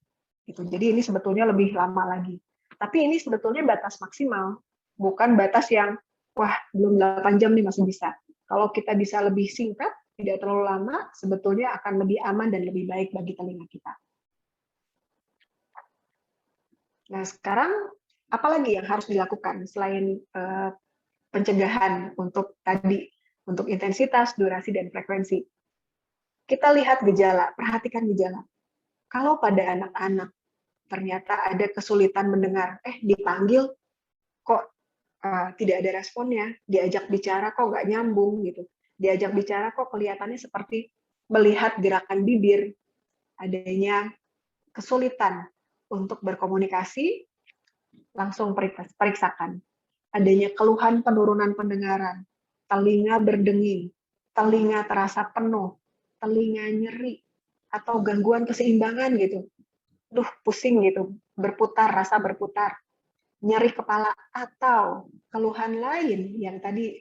Gitu. Jadi ini sebetulnya lebih lama lagi. Tapi ini sebetulnya batas maksimal, bukan batas yang, wah belum 8 jam nih masih bisa. Kalau kita bisa lebih singkat, tidak terlalu lama, sebetulnya akan lebih aman dan lebih baik bagi telinga kita. Nah, sekarang apa lagi yang harus dilakukan selain pencegahan untuk tadi, untuk intensitas, durasi, dan frekuensi? Kita lihat gejala, perhatikan gejala. Kalau pada anak-anak ternyata ada kesulitan mendengar, dipanggil kok tidak ada responnya, diajak bicara kok nggak nyambung gitu, diajak bicara kok kelihatannya seperti melihat gerakan bibir, adanya kesulitan untuk berkomunikasi, langsung periksakan. Adanya keluhan penurunan pendengaran, telinga berdenging, telinga terasa penuh, telinga nyeri, atau gangguan keseimbangan gitu, pusing gitu, rasa berputar, nyeri kepala, atau keluhan lain yang tadi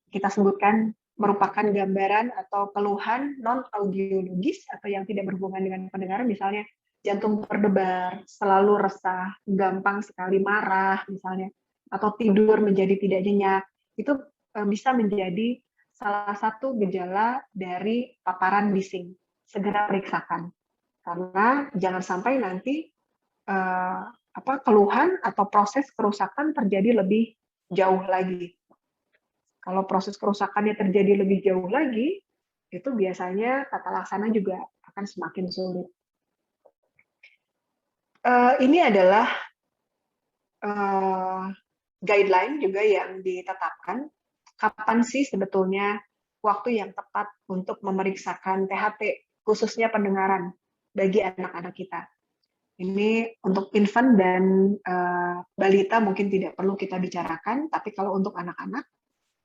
kita sebutkan merupakan gambaran atau keluhan non-audiologis atau yang tidak berhubungan dengan pendengaran, misalnya jantung berdebar, selalu resah, gampang sekali marah misalnya, atau tidur menjadi tidak nyenyak, itu bisa menjadi salah satu gejala dari paparan bising. Segera periksakan, karena jangan sampai nanti keluhan atau proses kerusakan terjadi lebih jauh lagi. Kalau proses kerusakannya terjadi lebih jauh lagi, itu biasanya tata laksana juga akan semakin sulit. Ini adalah guideline juga yang ditetapkan. Kapan sih sebetulnya waktu yang tepat untuk memeriksakan THT, khususnya pendengaran bagi anak-anak kita? Ini untuk infant dan balita mungkin tidak perlu kita bicarakan, tapi kalau untuk anak-anak,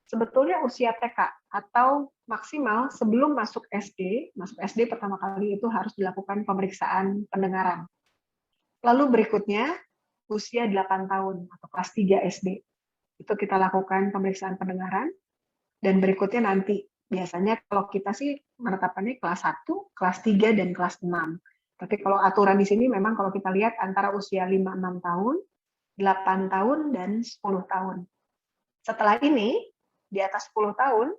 sebetulnya usia TK atau maksimal sebelum masuk SD pertama kali itu harus dilakukan pemeriksaan pendengaran. Lalu berikutnya, usia 8 tahun atau kelas 3 SD, itu kita lakukan pemeriksaan pendengaran, dan berikutnya nanti, biasanya kalau kita sih menetapkannya kelas 1, kelas 3, dan kelas 6. Tapi kalau aturan di sini memang kalau kita lihat antara usia 5-6 tahun, 8 tahun, dan 10 tahun. Setelah ini, di atas 10 tahun,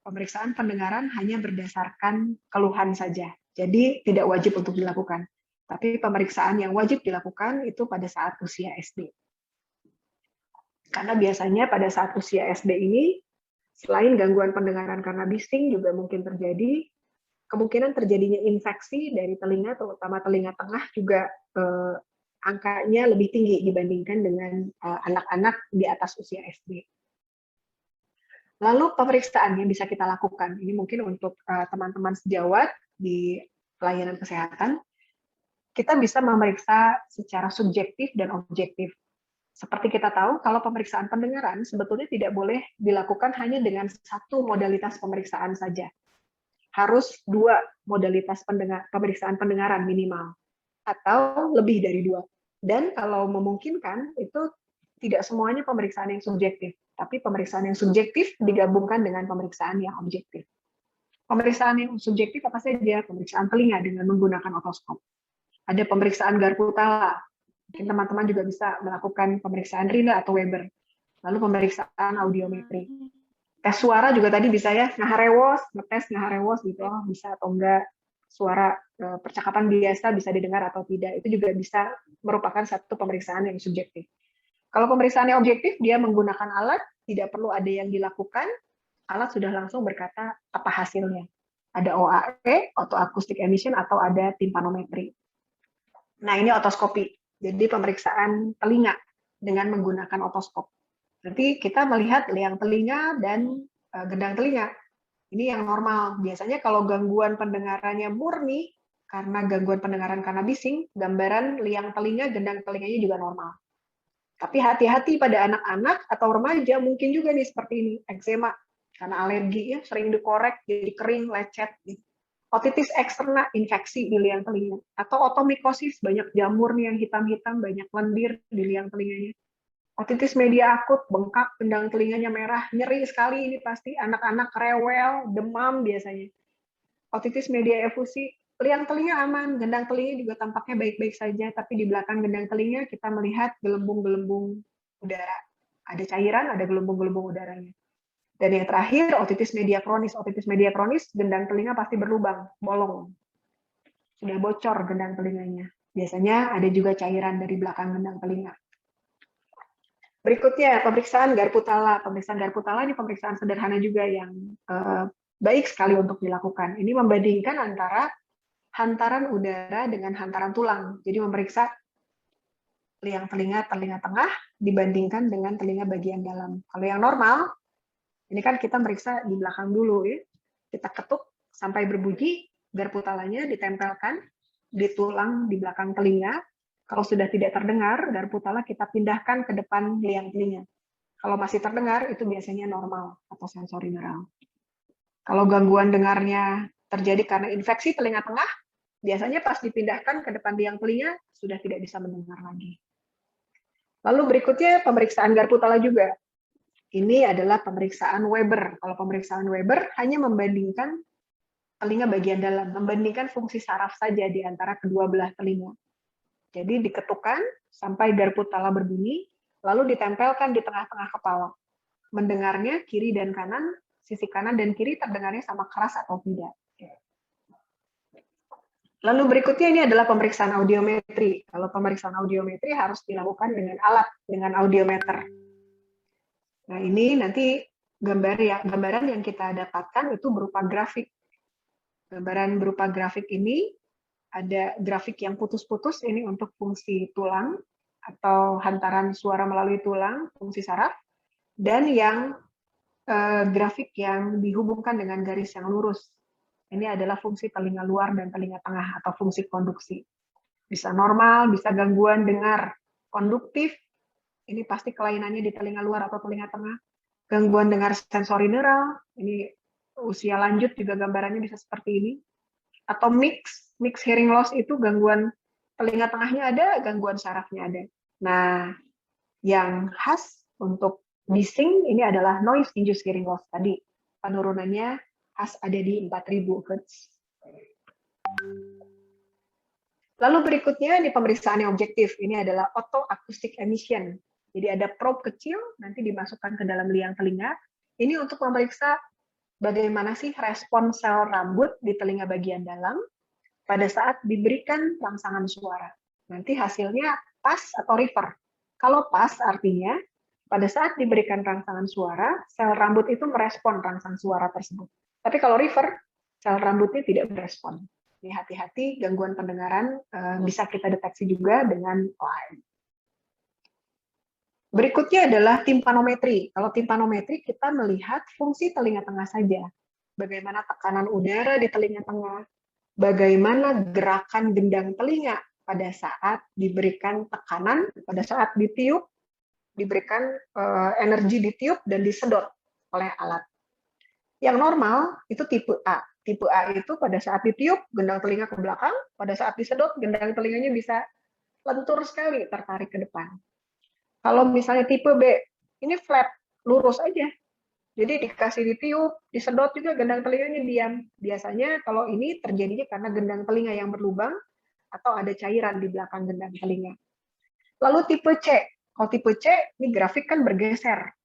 pemeriksaan pendengaran hanya berdasarkan keluhan saja. Jadi tidak wajib untuk dilakukan. Tapi pemeriksaan yang wajib dilakukan itu pada saat usia SD. Karena biasanya pada saat usia SD ini, selain gangguan pendengaran karena bising, juga mungkin terjadi kemungkinan terjadinya infeksi dari telinga, terutama telinga tengah juga angkanya lebih tinggi dibandingkan dengan anak-anak di atas usia SD. Lalu pemeriksaan yang bisa kita lakukan, ini mungkin untuk teman-teman sejawat di pelayanan kesehatan, kita bisa memeriksa secara subjektif dan objektif. Seperti kita tahu, kalau pemeriksaan pendengaran sebetulnya tidak boleh dilakukan hanya dengan satu modalitas pemeriksaan saja. Harus 2 modalitas pemeriksaan pendengaran minimal, atau lebih dari 2. Dan kalau memungkinkan, itu tidak semuanya pemeriksaan yang subjektif, tapi pemeriksaan yang subjektif digabungkan dengan pemeriksaan yang objektif. Pemeriksaan yang subjektif apa saja? Pemeriksaan telinga dengan menggunakan otoskop. Ada pemeriksaan garpu tala. Mungkin teman-teman juga bisa melakukan pemeriksaan Rina atau Weber. Lalu pemeriksaan audiometri. Tes suara juga tadi bisa ya, ngaharewos, ngetes ngaharewos gitu, bisa atau enggak. Suara percakapan biasa bisa didengar atau tidak. Itu juga bisa merupakan satu pemeriksaan yang subjektif. Kalau pemeriksaan yang objektif, dia menggunakan alat, tidak perlu ada yang dilakukan, alat sudah langsung berkata apa hasilnya. Ada OAE, auto acoustic emission, atau ada timpanometri. Nah, ini otoskopi. Jadi pemeriksaan telinga dengan menggunakan otoskop. Berarti kita melihat liang telinga dan gendang telinga. Ini yang normal. Biasanya kalau gangguan pendengarannya murni, karena gangguan pendengaran karena bising, gambaran liang telinga, gendang telinganya juga normal. Tapi hati-hati pada anak-anak atau remaja, mungkin juga nih seperti ini, eksema, karena alergi ya, sering dikorek, jadi kering, lecet. Gitu. Otitis eksterna, infeksi di liang telinga. Atau otomikosis, banyak jamur nih yang hitam-hitam, banyak lendir di liang telinganya. Otitis media akut, bengkak, gendang telinganya merah, nyeri sekali ini pasti, anak-anak rewel, demam biasanya. Otitis media efusi, liang telinga aman, gendang telinga juga tampaknya baik-baik saja, tapi di belakang gendang telinga kita melihat gelembung-gelembung udara. Ada cairan, ada gelembung-gelembung udaranya. Dan yang terakhir, otitis media kronis. Otitis media kronis, gendang telinga pasti berlubang, bolong. Sudah bocor gendang telinganya. Biasanya ada juga cairan dari belakang gendang telinga. Berikutnya, pemeriksaan garpu tala. Pemeriksaan garpu tala ini pemeriksaan sederhana juga yang baik sekali untuk dilakukan. Ini membandingkan antara hantaran udara dengan hantaran tulang. Jadi memeriksa liang telinga tengah dibandingkan dengan telinga bagian dalam. Kalau yang normal, ini kan kita meriksa di belakang dulu, ya. Kita ketuk sampai berbunyi, garpu talanya ditempelkan di tulang di belakang telinga. Kalau sudah tidak terdengar, garpu tala kita pindahkan ke depan liang telinga. Kalau masih terdengar, itu biasanya normal atau sensori neural. Kalau gangguan dengarnya terjadi karena infeksi telinga tengah, biasanya pas dipindahkan ke depan liang telinga, sudah tidak bisa mendengar lagi. Lalu berikutnya pemeriksaan garpu tala juga. Ini adalah pemeriksaan Weber. Kalau pemeriksaan Weber hanya membandingkan telinga bagian dalam, membandingkan fungsi saraf saja di antara kedua belah telinga. Jadi diketukkan sampai garpu tala berbunyi, lalu ditempelkan di tengah-tengah kepala. Mendengarnya kiri dan kanan, sisi kanan dan kiri terdengarnya sama keras atau tidak. Lalu berikutnya ini adalah pemeriksaan audiometri. Kalau pemeriksaan audiometri harus dilakukan dengan alat, dengan audiometer. Nah, ini nanti gambaran yang kita dapatkan itu berupa grafik. Gambaran berupa grafik ini ada grafik yang putus-putus, ini untuk fungsi tulang atau hantaran suara melalui tulang, fungsi saraf, dan yang grafik yang dihubungkan dengan garis yang lurus. Ini adalah fungsi telinga luar dan telinga tengah atau fungsi konduksi. Bisa normal, bisa gangguan dengar konduktif, ini pasti kelainannya di telinga luar atau telinga tengah. Gangguan dengar sensori neural, ini usia lanjut juga gambarannya bisa seperti ini. Atau mix hearing loss itu gangguan telinga tengahnya ada, gangguan sarafnya ada. Nah, yang khas untuk bising ini adalah noise induced hearing loss tadi. Penurunannya khas ada di 4000 Hz. Lalu berikutnya ini pemeriksaan yang objektif. Ini adalah auto acoustic emission. Jadi ada probe kecil nanti dimasukkan ke dalam liang telinga. Ini untuk memeriksa bagaimana sih respon sel rambut di telinga bagian dalam pada saat diberikan rangsangan suara. Nanti hasilnya pas atau river. Kalau pas artinya pada saat diberikan rangsangan suara, sel rambut itu merespon rangsang suara tersebut. Tapi kalau river, sel rambutnya tidak merespon. Ini hati-hati, gangguan pendengaran bisa kita deteksi juga dengan live. Berikutnya adalah timpanometri. Kalau timpanometri kita melihat fungsi telinga tengah saja. Bagaimana tekanan udara di telinga tengah, bagaimana gerakan gendang telinga pada saat diberikan tekanan, pada saat ditiup, diberikan energi ditiup dan disedot oleh alat. Yang normal itu tipe A. Tipe A itu pada saat ditiup, gendang telinga ke belakang, pada saat disedot, gendang telinganya bisa lentur sekali, tertarik ke depan. Kalau misalnya tipe B, ini flat, lurus aja. Jadi dikasih ditiup, disedot juga gendang telinganya diam. Biasanya kalau ini terjadinya karena gendang telinga yang berlubang atau ada cairan di belakang gendang telinga. Lalu tipe C. Kalau tipe C, ini grafik kan bergeser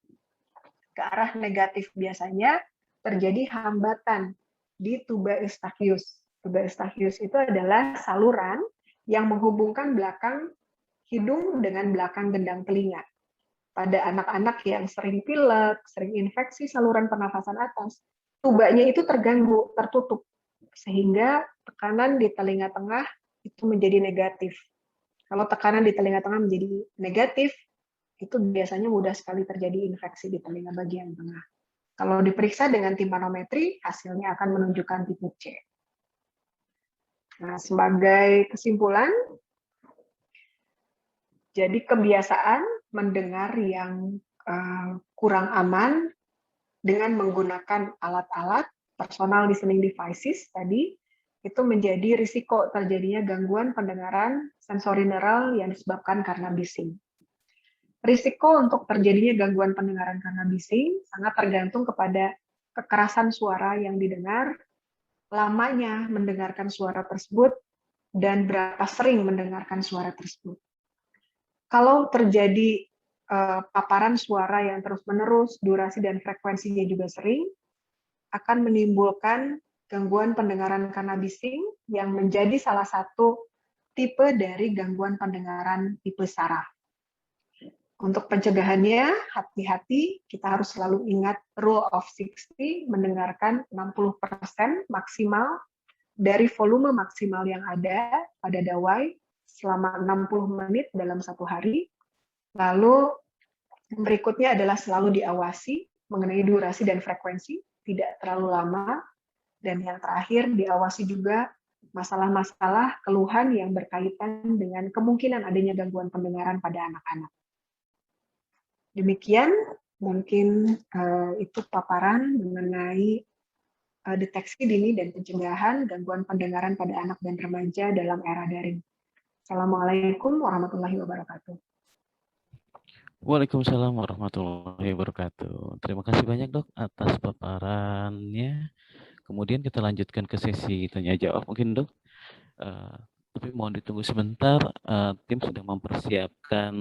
ke arah negatif. Biasanya terjadi hambatan di tuba eustachius. Tuba eustachius itu adalah saluran yang menghubungkan belakang hidung dengan belakang gendang telinga. Pada anak-anak yang sering pilek, sering infeksi saluran pernafasan atas, tubanya itu terganggu, tertutup, sehingga tekanan di telinga tengah itu menjadi negatif. Kalau tekanan di telinga tengah menjadi negatif, itu biasanya mudah sekali terjadi infeksi di telinga bagian tengah. Kalau diperiksa dengan timpanometri, hasilnya akan menunjukkan tipe C. Nah, sebagai kesimpulan, jadi kebiasaan mendengar yang kurang aman dengan menggunakan alat-alat personal listening devices tadi, itu menjadi risiko terjadinya gangguan pendengaran sensori neural yang disebabkan karena bising. Risiko untuk terjadinya gangguan pendengaran karena bising sangat tergantung kepada kekerasan suara yang didengar, lamanya mendengarkan suara tersebut, dan berapa sering mendengarkan suara tersebut. Kalau terjadi paparan suara yang terus-menerus, durasi dan frekuensinya juga sering, akan menimbulkan gangguan pendengaran karena bising yang menjadi salah satu tipe dari gangguan pendengaran tipe saraf. Untuk pencegahannya, hati-hati, kita harus selalu ingat rule of 60, mendengarkan 60% maksimal dari volume maksimal yang ada pada dawai selama 60 menit dalam satu hari. Lalu berikutnya adalah selalu diawasi mengenai durasi dan frekuensi, tidak terlalu lama. Dan yang terakhir, diawasi juga masalah-masalah keluhan yang berkaitan dengan kemungkinan adanya gangguan pendengaran pada anak-anak. Demikian mungkin itu paparan mengenai deteksi dini dan pencegahan gangguan pendengaran pada anak dan remaja dalam era daring. Assalamualaikum warahmatullahi wabarakatuh. Waalaikumsalam warahmatullahi wabarakatuh. Terima kasih banyak dok atas paparannya. Kemudian kita lanjutkan ke sesi tanya jawab mungkin dok. Tapi mohon ditunggu sebentar. Tim sedang mempersiapkan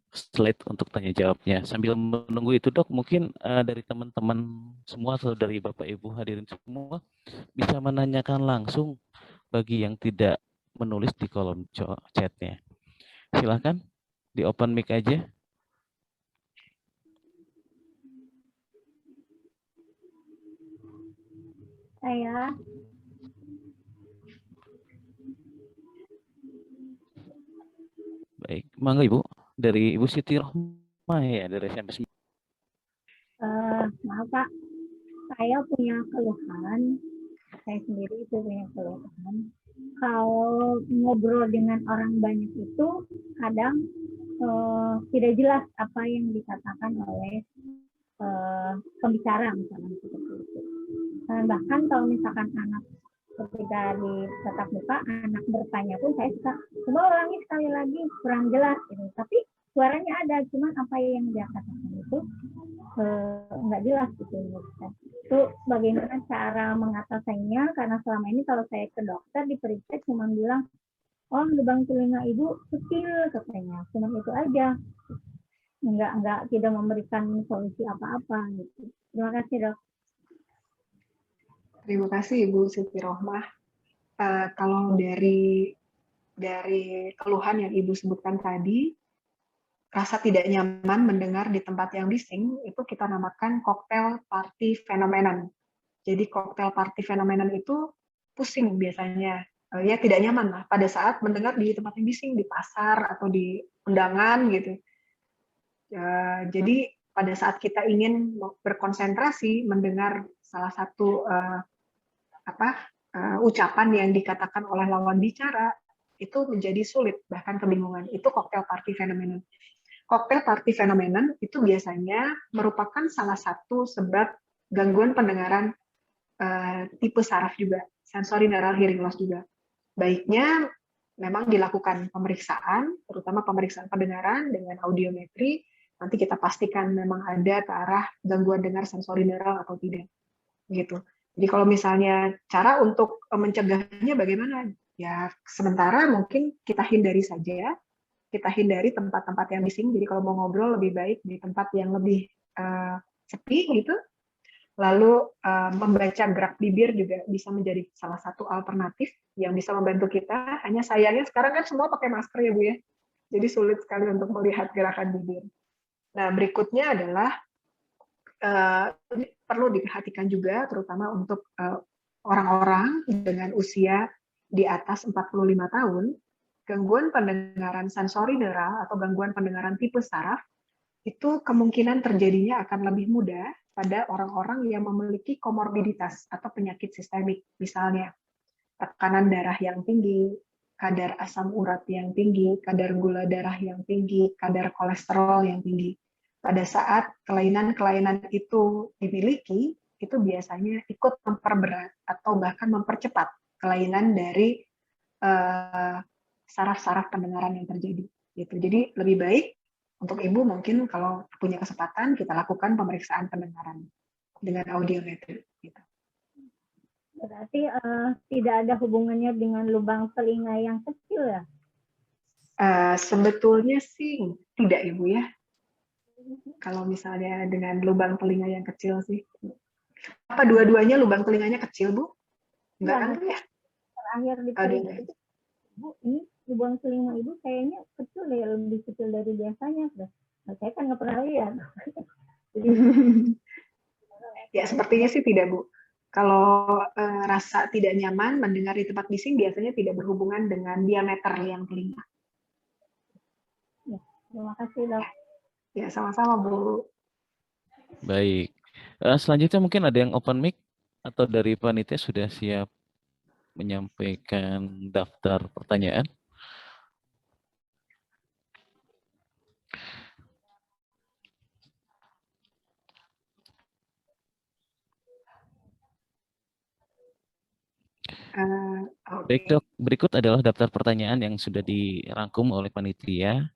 slide untuk tanya jawabnya. Sambil menunggu itu dok, mungkin dari teman-teman semua atau dari Bapak Ibu hadirin semua bisa menanyakan langsung bagi yang tidak menulis di kolom chatnya. Silakan di open mic aja. Saya. Baik, mangga Ibu. Dari Ibu Siti Rohmah ya, dari SMS. Maaf Pak, saya punya keluhan. Saya sendiri itu punya keluhan. Kalau ngobrol dengan orang banyak itu kadang tidak jelas apa yang dikatakan oleh pembicara misalnya seperti itu. Dan bahkan kalau misalkan anak ketika di tatap muka anak bertanya pun saya suka coba ulangi sekali lagi, kurang jelas gitu. Tapi suaranya ada, cuman apa yang dia katakan itu nggak jelas gitu. Itu bagaimana cara mengatasinya, karena selama ini kalau saya ke dokter diperiksa cuma bilang oh lubang telinga ibu kecil katanya, cuma itu aja, nggak tidak memberikan solusi apa-apa gitu. Terima kasih dok. Terima kasih Ibu Siti Rohmah. Kalau dari keluhan yang Ibu sebutkan tadi, rasa tidak nyaman mendengar di tempat yang bising, itu kita namakan cocktail party phenomenon. Jadi cocktail party phenomenon itu pusing biasanya, ya tidak nyaman lah pada saat mendengar di tempat yang bising, di pasar atau di undangan gitu. Jadi pada saat kita ingin berkonsentrasi mendengar salah satu ucapan yang dikatakan oleh lawan bicara, itu menjadi sulit, bahkan kebingungan. Itu cocktail party phenomenon. Cocktail party phenomenon itu biasanya merupakan salah satu sebab gangguan pendengaran tipe saraf juga, sensory neural hearing loss juga. Baiknya memang dilakukan pemeriksaan, terutama pemeriksaan pendengaran dengan audiometri, nanti kita pastikan memang ada ke arah gangguan dengar sensori neural atau tidak. Gitu. Jadi kalau misalnya cara untuk mencegahnya bagaimana? Ya sementara mungkin kita hindari saja, kita hindari tempat-tempat yang bising. Jadi kalau mau ngobrol lebih baik di tempat yang lebih sepi gitu. Lalu membaca gerak bibir juga bisa menjadi salah satu alternatif yang bisa membantu kita. Hanya sayangnya sekarang kan semua pakai masker ya Bu ya. Jadi sulit sekali untuk melihat gerakan bibir. Nah berikutnya adalah perlu diperhatikan juga terutama untuk orang-orang dengan usia di atas 45 tahun, gangguan pendengaran sensori neural atau gangguan pendengaran tipe saraf itu kemungkinan terjadinya akan lebih mudah pada orang-orang yang memiliki komorbiditas atau penyakit sistemik, misalnya tekanan darah yang tinggi, kadar asam urat yang tinggi, kadar gula darah yang tinggi, kadar kolesterol yang tinggi. Pada saat kelainan-kelainan itu dimiliki, itu biasanya ikut memperberat atau bahkan mempercepat kelainan dari saraf-saraf pendengaran yang terjadi. Gitu. Jadi lebih baik untuk ibu mungkin kalau punya kesempatan kita lakukan pemeriksaan pendengaran dengan audiometri. Gitu. Berarti tidak ada hubungannya dengan lubang telinga yang kecil ya? Sebetulnya sih tidak, Ibu ya. Kalau misalnya dengan lubang telinga yang kecil sih. Apa dua-duanya lubang telinganya kecil, Bu? Enggak kan ya? Terakhir diperiksa itu, Bu, ini lubang telinga Ibu kayaknya kecil ya, lebih kecil dari biasanya. Nah, saya kan nggak pernah lihat. Ya, sepertinya sih tidak, Bu. Kalau rasa tidak nyaman mendengar di tempat bising biasanya tidak berhubungan dengan diameter liang telinga. Ya, terima kasih, Dok. Ya, sama-sama, Bu. Baik. Selanjutnya mungkin ada yang open mic atau dari panitia sudah siap menyampaikan daftar pertanyaan. Baik, Dok. Berikut adalah daftar pertanyaan yang sudah dirangkum oleh panitia.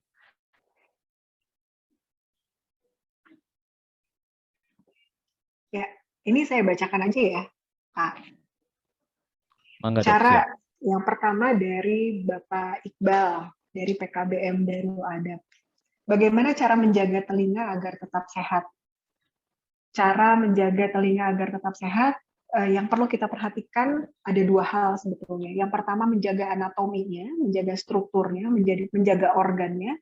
Ya, ini saya bacakan aja ya, Pak. Mangga, Dok, Cara siap. yang pertama dari Bapak Iqbal, dari PKBM Darul Adab. Bagaimana cara menjaga telinga agar tetap sehat? Cara menjaga telinga agar tetap sehat, yang perlu kita perhatikan ada dua hal sebetulnya. Yang pertama menjaga anatominya, menjaga strukturnya, menjaga organnya.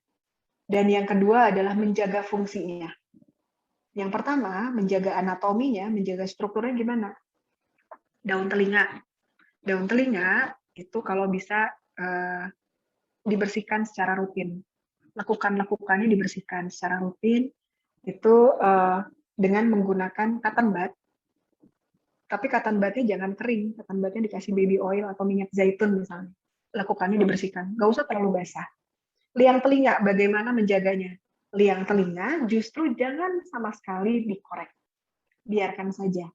Dan yang kedua adalah menjaga fungsinya. Yang pertama, menjaga anatominya, menjaga strukturnya gimana? Daun telinga. Daun telinga itu kalau bisa dibersihkan secara rutin. Lakukannya dibersihkan secara rutin. Itu dengan menggunakan cotton bud. Tapi cotton budnya jangan kering. Cotton budnya dikasih baby oil atau minyak zaitun misalnya. Lakukannya dibersihkan. Nggak usah terlalu basah. Liang telinga, bagaimana menjaganya? Liang telinga justru jangan sama sekali dikorek. Biarkan saja.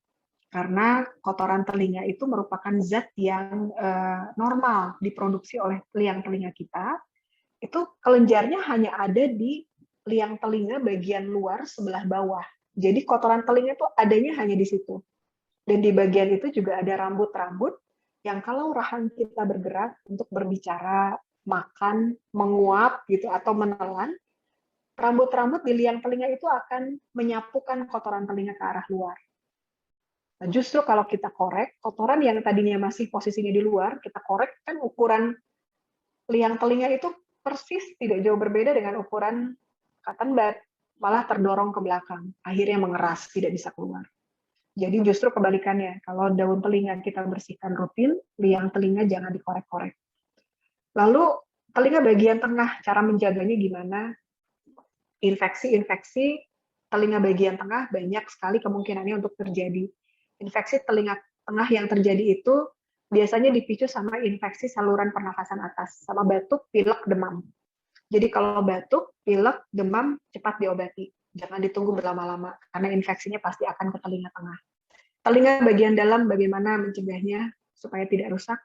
Karena kotoran telinga itu merupakan zat yang normal diproduksi oleh liang telinga kita. Itu kelenjarnya hanya ada di liang telinga bagian luar sebelah bawah. Jadi kotoran telinga itu adanya hanya di situ. Dan di bagian itu juga ada rambut-rambut yang kalau rahang kita bergerak untuk berbicara, makan, menguap gitu atau menelan, rambut-rambut di liang telinga itu akan menyapukan kotoran telinga ke arah luar. Nah, justru kalau kita korek, kotoran yang tadinya masih posisinya di luar, kita korek, kan ukuran liang telinga itu persis tidak jauh berbeda dengan ukuran cotton bud, malah terdorong ke belakang, akhirnya mengeras, tidak bisa keluar. Jadi justru kebalikannya, kalau daun telinga kita bersihkan rutin, liang telinga jangan dikorek-korek. Lalu telinga bagian tengah, cara menjaganya gimana? Infeksi telinga bagian tengah banyak sekali kemungkinannya untuk terjadi. Infeksi telinga tengah yang terjadi itu biasanya dipicu sama infeksi saluran pernafasan atas, sama batuk, pilek, demam. Jadi kalau batuk, pilek, demam, cepat diobati. Jangan ditunggu berlama-lama, karena infeksinya pasti akan ke telinga tengah. Telinga bagian dalam bagaimana mencegahnya supaya tidak rusak?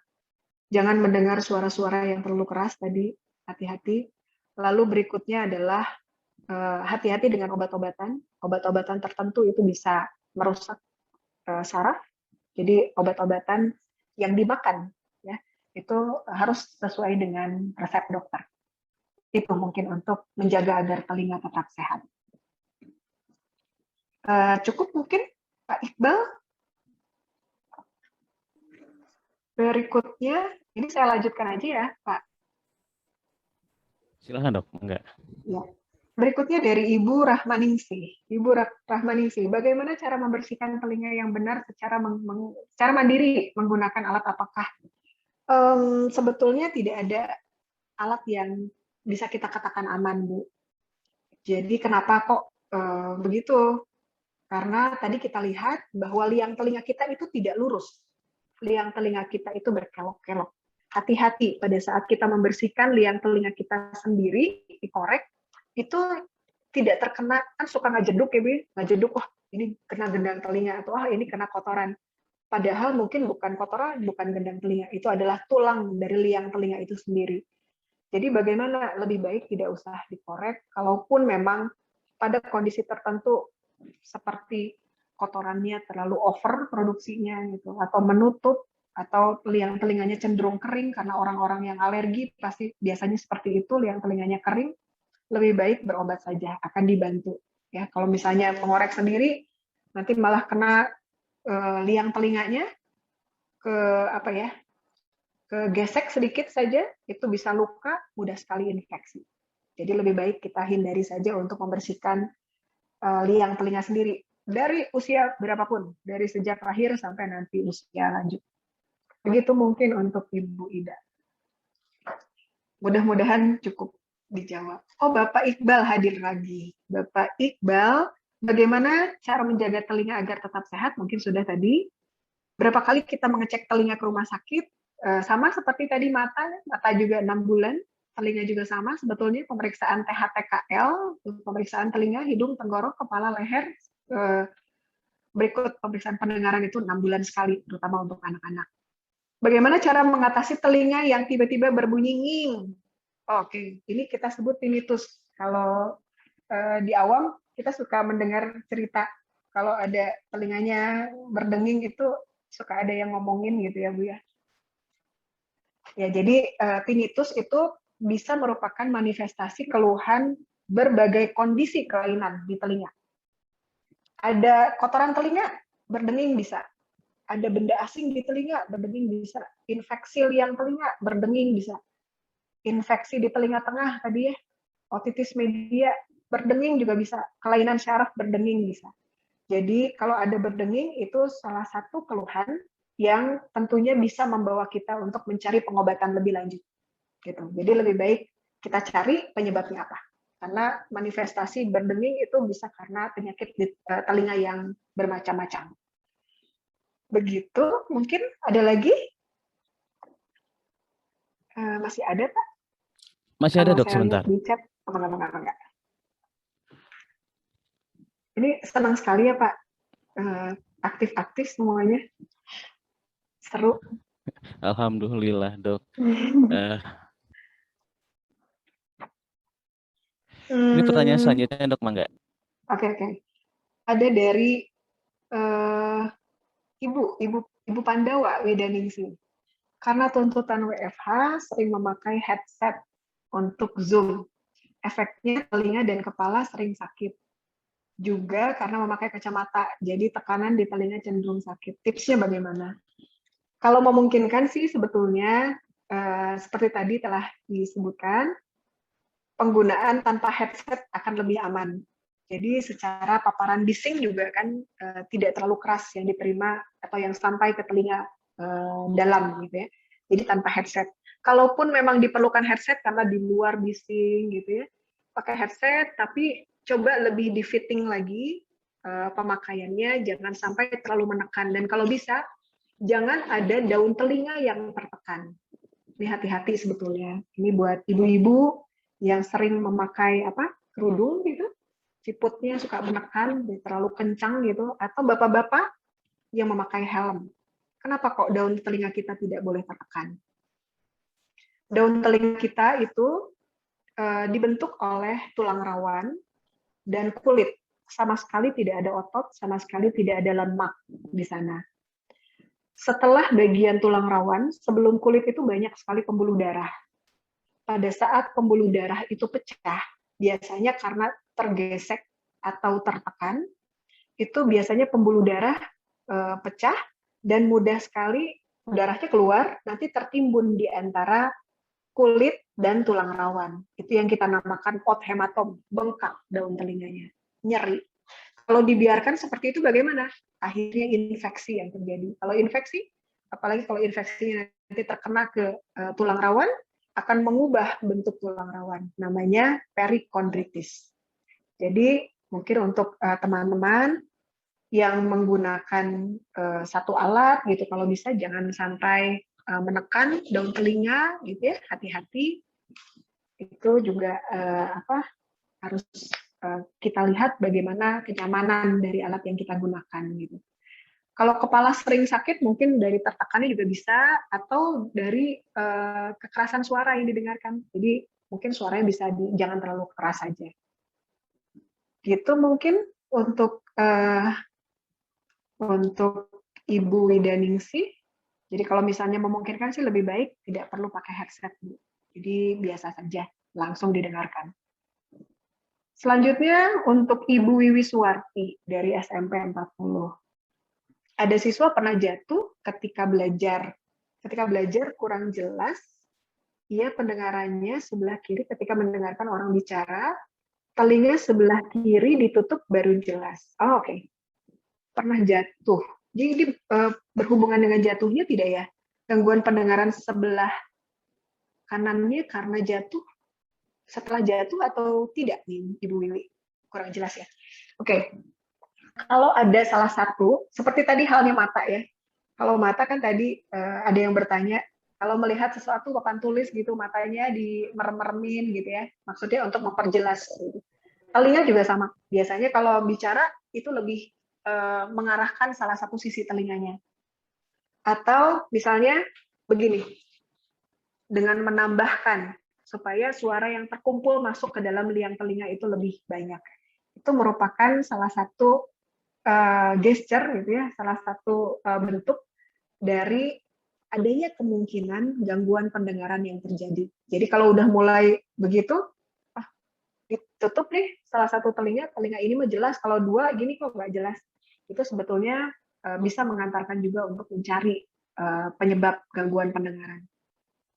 Jangan mendengar suara-suara yang terlalu keras tadi, hati-hati. Lalu berikutnya adalah hati-hati dengan obat-obatan. Obat-obatan tertentu itu bisa merusak saraf. Jadi obat-obatan yang dimakan ya, itu harus sesuai dengan resep dokter. Itu mungkin untuk menjaga agar telinga tetap sehat. Cukup mungkin Pak Iqbal. Berikutnya, ini saya lanjutkan aja ya, Pak. Silakan, Dok. Enggak. Ya. Berikutnya dari Ibu Rahmaningsih. Ibu Rahmaningsih, bagaimana cara membersihkan telinga yang benar secara mandiri menggunakan alat apakah? Sebetulnya tidak ada alat yang bisa kita katakan aman, Bu. Jadi kenapa kok begitu? Karena tadi kita lihat bahwa liang telinga kita itu tidak lurus. Liang telinga kita itu berkelok-kelok. Hati-hati pada saat kita membersihkan liang telinga kita sendiri, dikorek, itu tidak terkena, kan suka ngajeduk ya, Bu, ngajeduk, wah ini kena gendang telinga, atau ini kena kotoran. Padahal mungkin bukan kotoran, bukan gendang telinga, itu adalah tulang dari liang telinga itu sendiri. Jadi bagaimana lebih baik tidak usah dikorek, kalaupun memang pada kondisi tertentu seperti kotorannya terlalu over produksinya gitu, atau menutup atau liang telinganya cenderung kering karena orang-orang yang alergi pasti biasanya seperti itu, liang telinganya kering, lebih baik berobat saja, akan dibantu. Ya, kalau misalnya mengorek sendiri, nanti malah kena liang telinganya ke apa ya, ke gesek sedikit saja, itu bisa luka, mudah sekali infeksi. Jadi lebih baik kita hindari saja untuk membersihkan liang telinga sendiri dari usia berapapun, dari sejak lahir sampai nanti usia lanjut. Begitu mungkin untuk Ibu Ida. Mudah-mudahan cukup dijawab. Oh, Bapak Iqbal hadir lagi. Bapak Iqbal, bagaimana cara menjaga telinga agar tetap sehat? Mungkin sudah tadi. Berapa kali kita mengecek telinga ke rumah sakit? Sama seperti tadi mata juga 6 bulan. Telinga juga sama, sebetulnya pemeriksaan THTKL, pemeriksaan telinga, hidung, tenggorok, kepala, leher, berikut pemeriksaan pendengaran itu 6 bulan sekali, terutama untuk anak-anak. Bagaimana cara mengatasi telinga yang tiba-tiba berbunyi nging? Oke, ini kita sebut tinnitus. Kalau di awam kita suka mendengar cerita kalau ada telinganya berdenging itu suka ada yang ngomongin gitu ya Bu ya. Ya, jadi tinnitus itu bisa merupakan manifestasi keluhan berbagai kondisi kelainan di telinga. Ada kotoran telinga, berdenging bisa. Ada benda asing di telinga, berdenging bisa. Infeksi liang telinga, berdenging bisa. Infeksi di telinga tengah tadi ya, otitis media, berdenging juga bisa. Kelainan syaraf, berdenging bisa. Jadi kalau ada berdenging itu salah satu keluhan yang tentunya bisa membawa kita untuk mencari pengobatan lebih lanjut. Gitu. Jadi lebih baik kita cari penyebabnya apa. Karena manifestasi berdenging itu bisa karena penyakit di telinga yang bermacam-macam. Begitu, mungkin ada lagi? Masih ada, Pak? Masih ada, Dok, sebentar. Di chat, enggak. Ini senang sekali ya, Pak. Aktif-aktif semuanya. Seru. Alhamdulillah, Dok. Ini pertanyaan selanjutnya, Dok, Mangga. Oke. Ada dari Ibu Pandawa Wedaningsi. Karena tuntutan WFH sering memakai headset untuk Zoom. Efeknya telinga dan kepala sering sakit. Juga karena memakai kacamata, jadi tekanan di telinga cenderung sakit. Tipsnya bagaimana? Kalau memungkinkan sih sebetulnya, seperti tadi telah disebutkan, penggunaan tanpa headset akan lebih aman. Jadi secara paparan bising juga kan tidak terlalu keras yang diterima atau yang sampai ke telinga dalam gitu ya. Jadi tanpa headset. Kalaupun memang diperlukan headset karena di luar bising gitu ya, pakai headset tapi coba lebih di fitting lagi pemakaiannya, jangan sampai terlalu menekan, dan kalau bisa jangan ada daun telinga yang tertekan. Ini hati-hati sebetulnya. Ini buat ibu-ibu yang sering memakai kerudung gitu, siputnya suka menekan, terlalu kencang gitu, atau bapak-bapak yang memakai helm. Kenapa kok daun telinga kita tidak boleh tertekan? Daun telinga kita itu dibentuk oleh tulang rawan dan kulit. Sama sekali tidak ada otot, sama sekali tidak ada lemak di sana. Setelah bagian tulang rawan, sebelum kulit itu banyak sekali pembuluh darah. Pada saat pembuluh darah itu pecah, biasanya karena tergesek atau tertekan, itu biasanya pembuluh darah pecah dan mudah sekali darahnya keluar, nanti tertimbun di antara kulit dan tulang rawan. Itu yang kita namakan pot hematom, bengkak daun telinganya, nyeri. Kalau dibiarkan seperti itu bagaimana? Akhirnya infeksi yang terjadi. Kalau infeksi, apalagi kalau infeksinya nanti terkena ke tulang rawan, akan mengubah bentuk tulang rawan. Namanya perikondritis. Jadi mungkin untuk teman-teman yang menggunakan satu alat gitu, kalau bisa jangan sampai menekan daun telinga gitu ya, hati-hati. Itu juga harus kita lihat bagaimana kenyamanan dari alat yang kita gunakan gitu. Kalau kepala sering sakit mungkin dari tertekannya juga bisa, atau dari kekerasan suara yang didengarkan. Jadi mungkin suaranya bisa jangan terlalu keras saja. Gitu mungkin untuk Ibu Wedaningsi. Jadi kalau misalnya memungkinkan sih lebih baik tidak perlu pakai headset. Jadi biasa saja, langsung didengarkan. Selanjutnya untuk Ibu Wiwi Suwarti dari SMP 40. Ada siswa pernah jatuh ketika belajar kurang jelas, ia pendengarannya sebelah kiri ketika mendengarkan orang bicara, telinga sebelah kiri ditutup baru jelas. Oh, oke. Pernah jatuh. Jadi berhubungan dengan jatuhnya tidak ya? Gangguan pendengaran sebelah kanannya karena jatuh, setelah jatuh atau tidak nih Ibu Wiwi? Kurang jelas ya. Oke. Kalau ada salah satu, seperti tadi halnya mata ya. Kalau mata kan tadi ada yang bertanya, kalau melihat sesuatu papan tulis gitu, matanya dimerem-meremin gitu ya. Maksudnya untuk memperjelas. Telinga juga sama. Biasanya kalau bicara itu lebih mengarahkan salah satu sisi telinganya. Atau misalnya begini, dengan menambahkan supaya suara yang terkumpul masuk ke dalam liang telinga itu lebih banyak. Itu merupakan salah satu gesture gitu ya, salah satu bentuk dari adanya kemungkinan gangguan pendengaran yang terjadi. Jadi kalau udah mulai begitu, ditutup nih salah satu telinga ini mah jelas, kalau dua gini kok nggak jelas. Itu sebetulnya bisa mengantarkan juga untuk mencari penyebab gangguan pendengaran.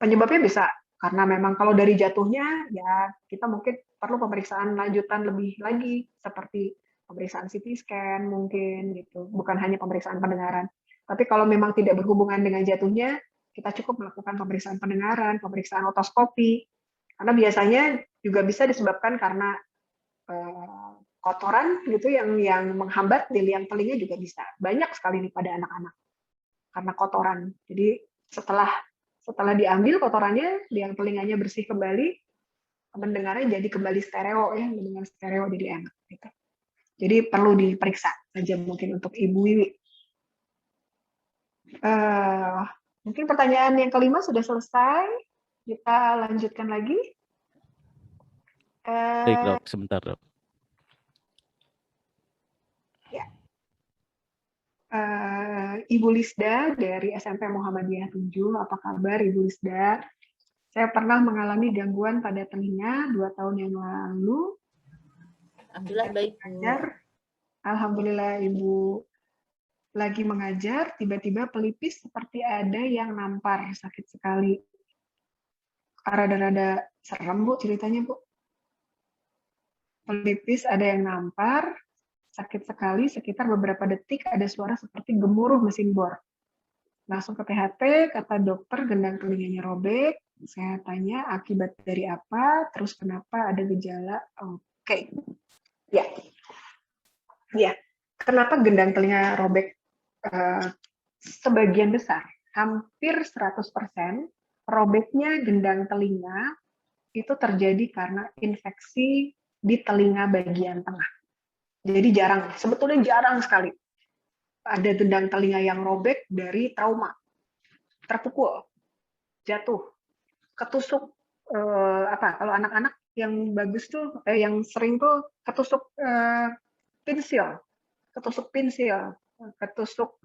Penyebabnya bisa karena memang kalau dari jatuhnya ya kita mungkin perlu pemeriksaan lanjutan lebih lagi seperti pemeriksaan CT scan mungkin gitu, bukan hanya pemeriksaan pendengaran. Tapi kalau memang tidak berhubungan dengan jatuhnya, kita cukup melakukan pemeriksaan pendengaran, pemeriksaan otoskopi, karena biasanya juga bisa disebabkan karena kotoran gitu yang menghambat di liang telinga juga bisa. Banyak sekali nih pada anak-anak karena kotoran. Jadi setelah diambil kotorannya, liang telinganya bersih kembali, mendengarnya jadi kembali stereo ya, mendengar stereo jadi enak gitu. Jadi perlu diperiksa saja mungkin untuk Ibu Wiwi. Mungkin pertanyaan yang kelima sudah selesai. Kita lanjutkan lagi. Baik dok, sebentar dok. Ya. Ibu Lisda dari SMP Muhammadiyah 7, apa kabar Ibu Lisda? Saya pernah mengalami gangguan pada telinga 2 tahun yang lalu. Alhamdulillah baik. Alhamdulillah Ibu lagi mengajar, tiba-tiba pelipis seperti ada yang nampar, sakit sekali. Rada-rada serem Bu ceritanya Bu. Pelipis ada yang nampar, sakit sekali, sekitar beberapa detik ada suara seperti gemuruh mesin bor. Langsung ke THT, kata dokter gendang telinganya robek. Saya tanya akibat dari apa, terus kenapa ada gejala. Oke. Ya. Ya. Kenapa gendang telinga robek? Sebagian besar, hampir 100%, robeknya gendang telinga itu terjadi karena infeksi di telinga bagian tengah. Jadi sebetulnya jarang sekali ada gendang telinga yang robek dari trauma, terpukul, jatuh, ketusuk kalau anak-anak yang bagus tuh yang sering tuh ketusuk pensil, ketusuk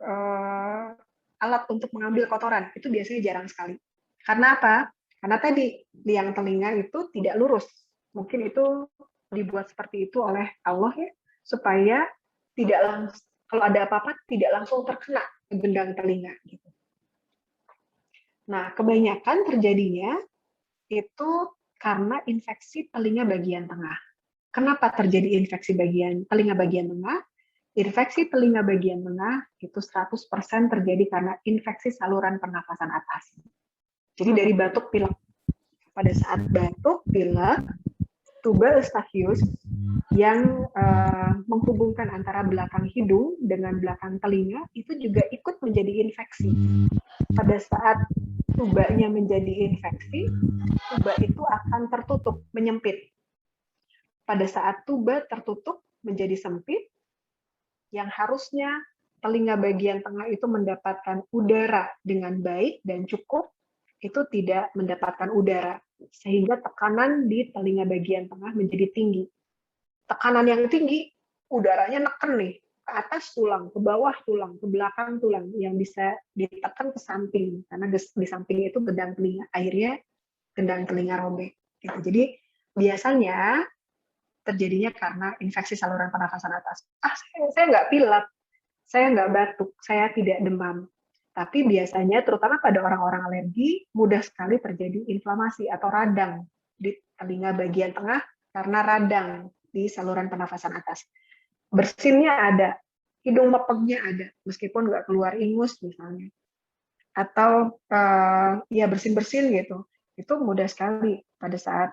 alat untuk mengambil kotoran, itu biasanya jarang sekali. Karena apa? Karena tadi liang telinga itu tidak lurus. Mungkin itu dibuat seperti itu oleh Allah ya, supaya tidak langsung, kalau ada apa-apa tidak langsung terkena ke gendang telinga gitu. Nah, kebanyakan terjadinya itu karena infeksi telinga bagian tengah. Kenapa terjadi infeksi telinga bagian tengah? Infeksi telinga bagian tengah itu 100% terjadi karena infeksi saluran pernafasan atas. Jadi dari batuk pilek. Pada saat batuk pilek, tuba eustachius yang menghubungkan antara belakang hidung dengan belakang telinga itu juga ikut menjadi infeksi. Pada saat tubanya menjadi infeksi, tuba itu akan tertutup, menyempit. Pada saat tuba tertutup menjadi sempit, yang harusnya telinga bagian tengah itu mendapatkan udara dengan baik dan cukup, itu tidak mendapatkan udara, sehingga tekanan di telinga bagian tengah menjadi tinggi. Tekanan yang tinggi, udaranya neken nih, ke atas tulang, ke bawah tulang, ke belakang tulang, yang bisa ditekan ke samping, karena di samping itu gendang telinga, akhirnya gendang telinga robek. Gitu. Jadi biasanya terjadinya karena infeksi saluran pernafasan atas. Saya nggak pilek, saya nggak batuk, saya tidak demam. Tapi biasanya, terutama pada orang-orang alergi, mudah sekali terjadi inflamasi atau radang di telinga bagian tengah karena radang di saluran pernafasan atas. Bersinnya ada, hidung mepegnya ada, meskipun nggak keluar ingus misalnya. Atau ya bersin-bersin gitu. Itu mudah sekali pada saat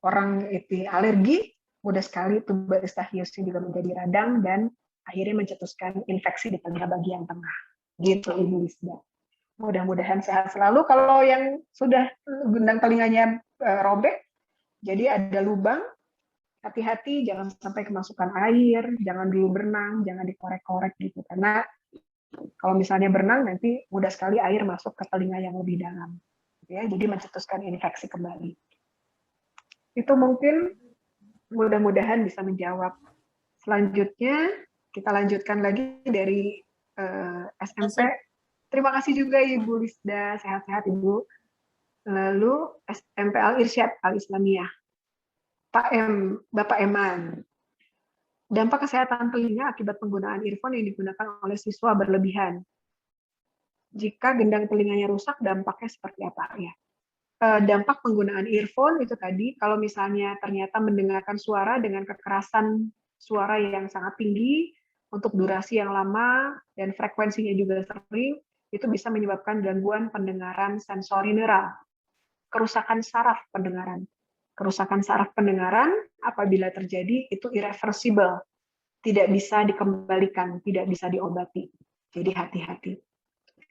orang itu alergi, mudah sekali tuba eustachiusnya juga menjadi radang dan akhirnya mencetuskan infeksi di telinga bagian tengah. Gitu Ibu Lisda. Mudah-mudahan sehat selalu. Kalau yang sudah gendang telinganya robek, jadi ada lubang, hati-hati jangan sampai kemasukan air, jangan dulu berenang, jangan dikorek-korek gitu. Karena kalau misalnya berenang nanti mudah sekali air masuk ke telinga yang lebih dalam. Ya, jadi mencetuskan infeksi kembali. Itu mungkin mudah-mudahan bisa menjawab. Selanjutnya kita lanjutkan lagi dari SMP. Terima kasih juga Ibu Lisda, sehat-sehat Ibu. Lalu SMP Al-Irsyad Al-Islamiyah. Bapak Eman. Dampak kesehatan telinga akibat penggunaan earphone yang digunakan oleh siswa berlebihan. Jika gendang telinganya rusak, dampaknya seperti apa ya? Dampak penggunaan earphone itu tadi, kalau misalnya ternyata mendengarkan suara dengan kekerasan suara yang sangat tinggi, untuk durasi yang lama, dan frekuensinya juga sering, itu bisa menyebabkan gangguan pendengaran sensori neural, kerusakan saraf pendengaran. Kerusakan saraf pendengaran apabila terjadi itu irreversible, tidak bisa dikembalikan, tidak bisa diobati. Jadi hati-hati.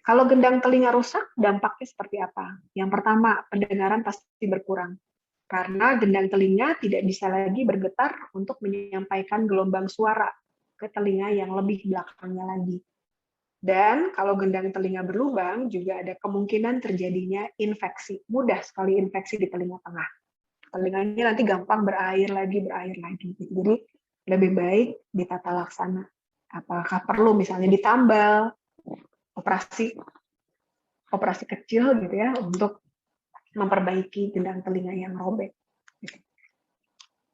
Kalau gendang telinga rusak, dampaknya seperti apa? Yang pertama, pendengaran pasti berkurang. Karena gendang telinga tidak bisa lagi bergetar untuk menyampaikan gelombang suara ke telinga yang lebih belakangnya lagi. Dan kalau gendang telinga berlubang, juga ada kemungkinan terjadinya infeksi. Mudah sekali infeksi di telinga tengah. Telinganya nanti gampang berair lagi. Jadi lebih baik ditata laksana. Apakah perlu misalnya ditambal, operasi kecil gitu ya, untuk memperbaiki gendang telinga yang robek.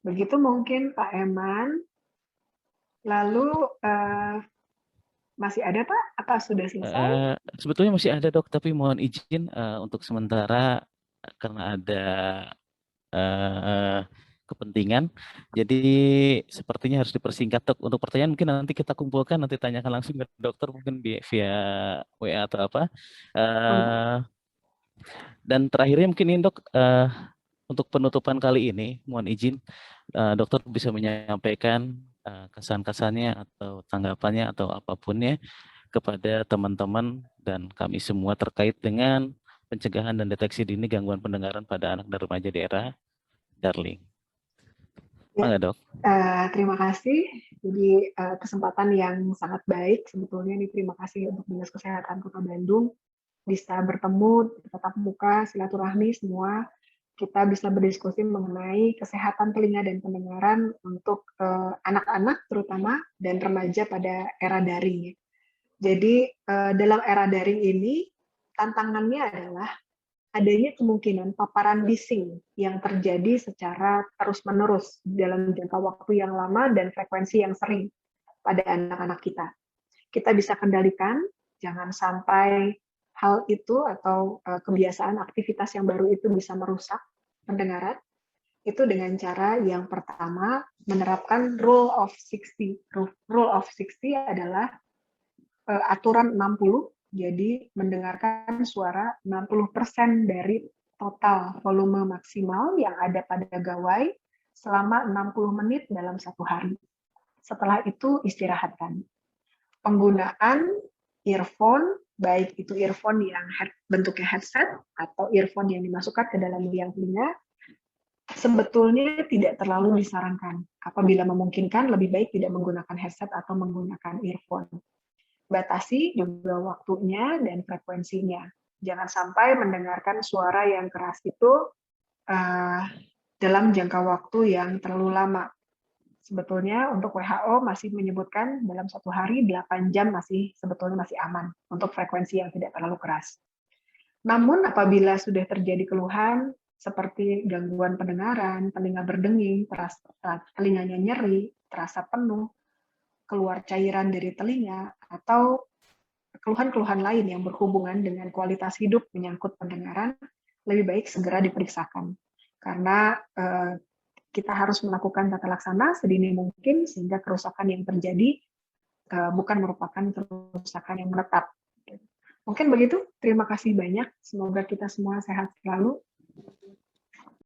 Begitu mungkin Pak Eman. Lalu masih ada Pak? Apa sudah selesai? Sebetulnya masih ada Dok, tapi mohon izin untuk sementara karena ada kepentingan. Jadi sepertinya harus dipersingkat Dok. Untuk pertanyaan mungkin nanti kita kumpulkan, nanti tanyakan langsung ke dokter mungkin via WA atau apa. Dan terakhirnya mungkin ini Dok, untuk penutupan kali ini mohon izin dokter bisa menyampaikan kesan-kesannya atau tanggapannya atau apapunnya kepada teman-teman dan kami semua terkait dengan pencegahan dan deteksi dini gangguan pendengaran pada anak dan remaja di era Darling. Ya, Dok. Terima kasih. Jadi kesempatan yang sangat baik sebetulnya ini. Terima kasih untuk Dinas Kesehatan Kota Bandung bisa bertemu tatap muka, silaturahmi semua. Kita bisa berdiskusi mengenai kesehatan telinga dan pendengaran untuk anak-anak terutama dan remaja pada era daring. Jadi dalam era daring ini tantangannya adalah adanya kemungkinan paparan bising yang terjadi secara terus-menerus dalam jangka waktu yang lama dan frekuensi yang sering pada anak-anak kita. Kita bisa kendalikan, jangan sampai hal itu atau kebiasaan aktivitas yang baru itu bisa merusak pendengaran. Itu dengan cara yang pertama menerapkan rule of 60. Rule of 60 adalah aturan 60. Jadi mendengarkan suara 60% dari total volume maksimal yang ada pada gawai selama 60 menit dalam satu hari. Setelah itu istirahatkan. Penggunaan earphone, baik itu earphone yang bentuknya headset atau earphone yang dimasukkan ke dalam liang telinga, sebetulnya tidak terlalu disarankan. Apabila memungkinkan, lebih baik tidak menggunakan headset atau menggunakan earphone. Batasi juga waktunya dan frekuensinya. Jangan sampai mendengarkan suara yang keras itu dalam jangka waktu yang terlalu lama. Sebetulnya untuk WHO masih menyebutkan dalam 1 hari 8 jam sebetulnya masih aman untuk frekuensi yang tidak terlalu keras. Namun apabila sudah terjadi keluhan seperti gangguan pendengaran, telinga berdenging, telinganya nyeri, terasa penuh, keluar cairan dari telinga, atau keluhan-keluhan lain yang berhubungan dengan kualitas hidup menyangkut pendengaran, lebih baik segera diperiksakan. Karena kita harus melakukan tata laksana sedini mungkin sehingga kerusakan yang terjadi bukan merupakan kerusakan yang menetap. Mungkin begitu. Terima kasih banyak. Semoga kita semua sehat selalu.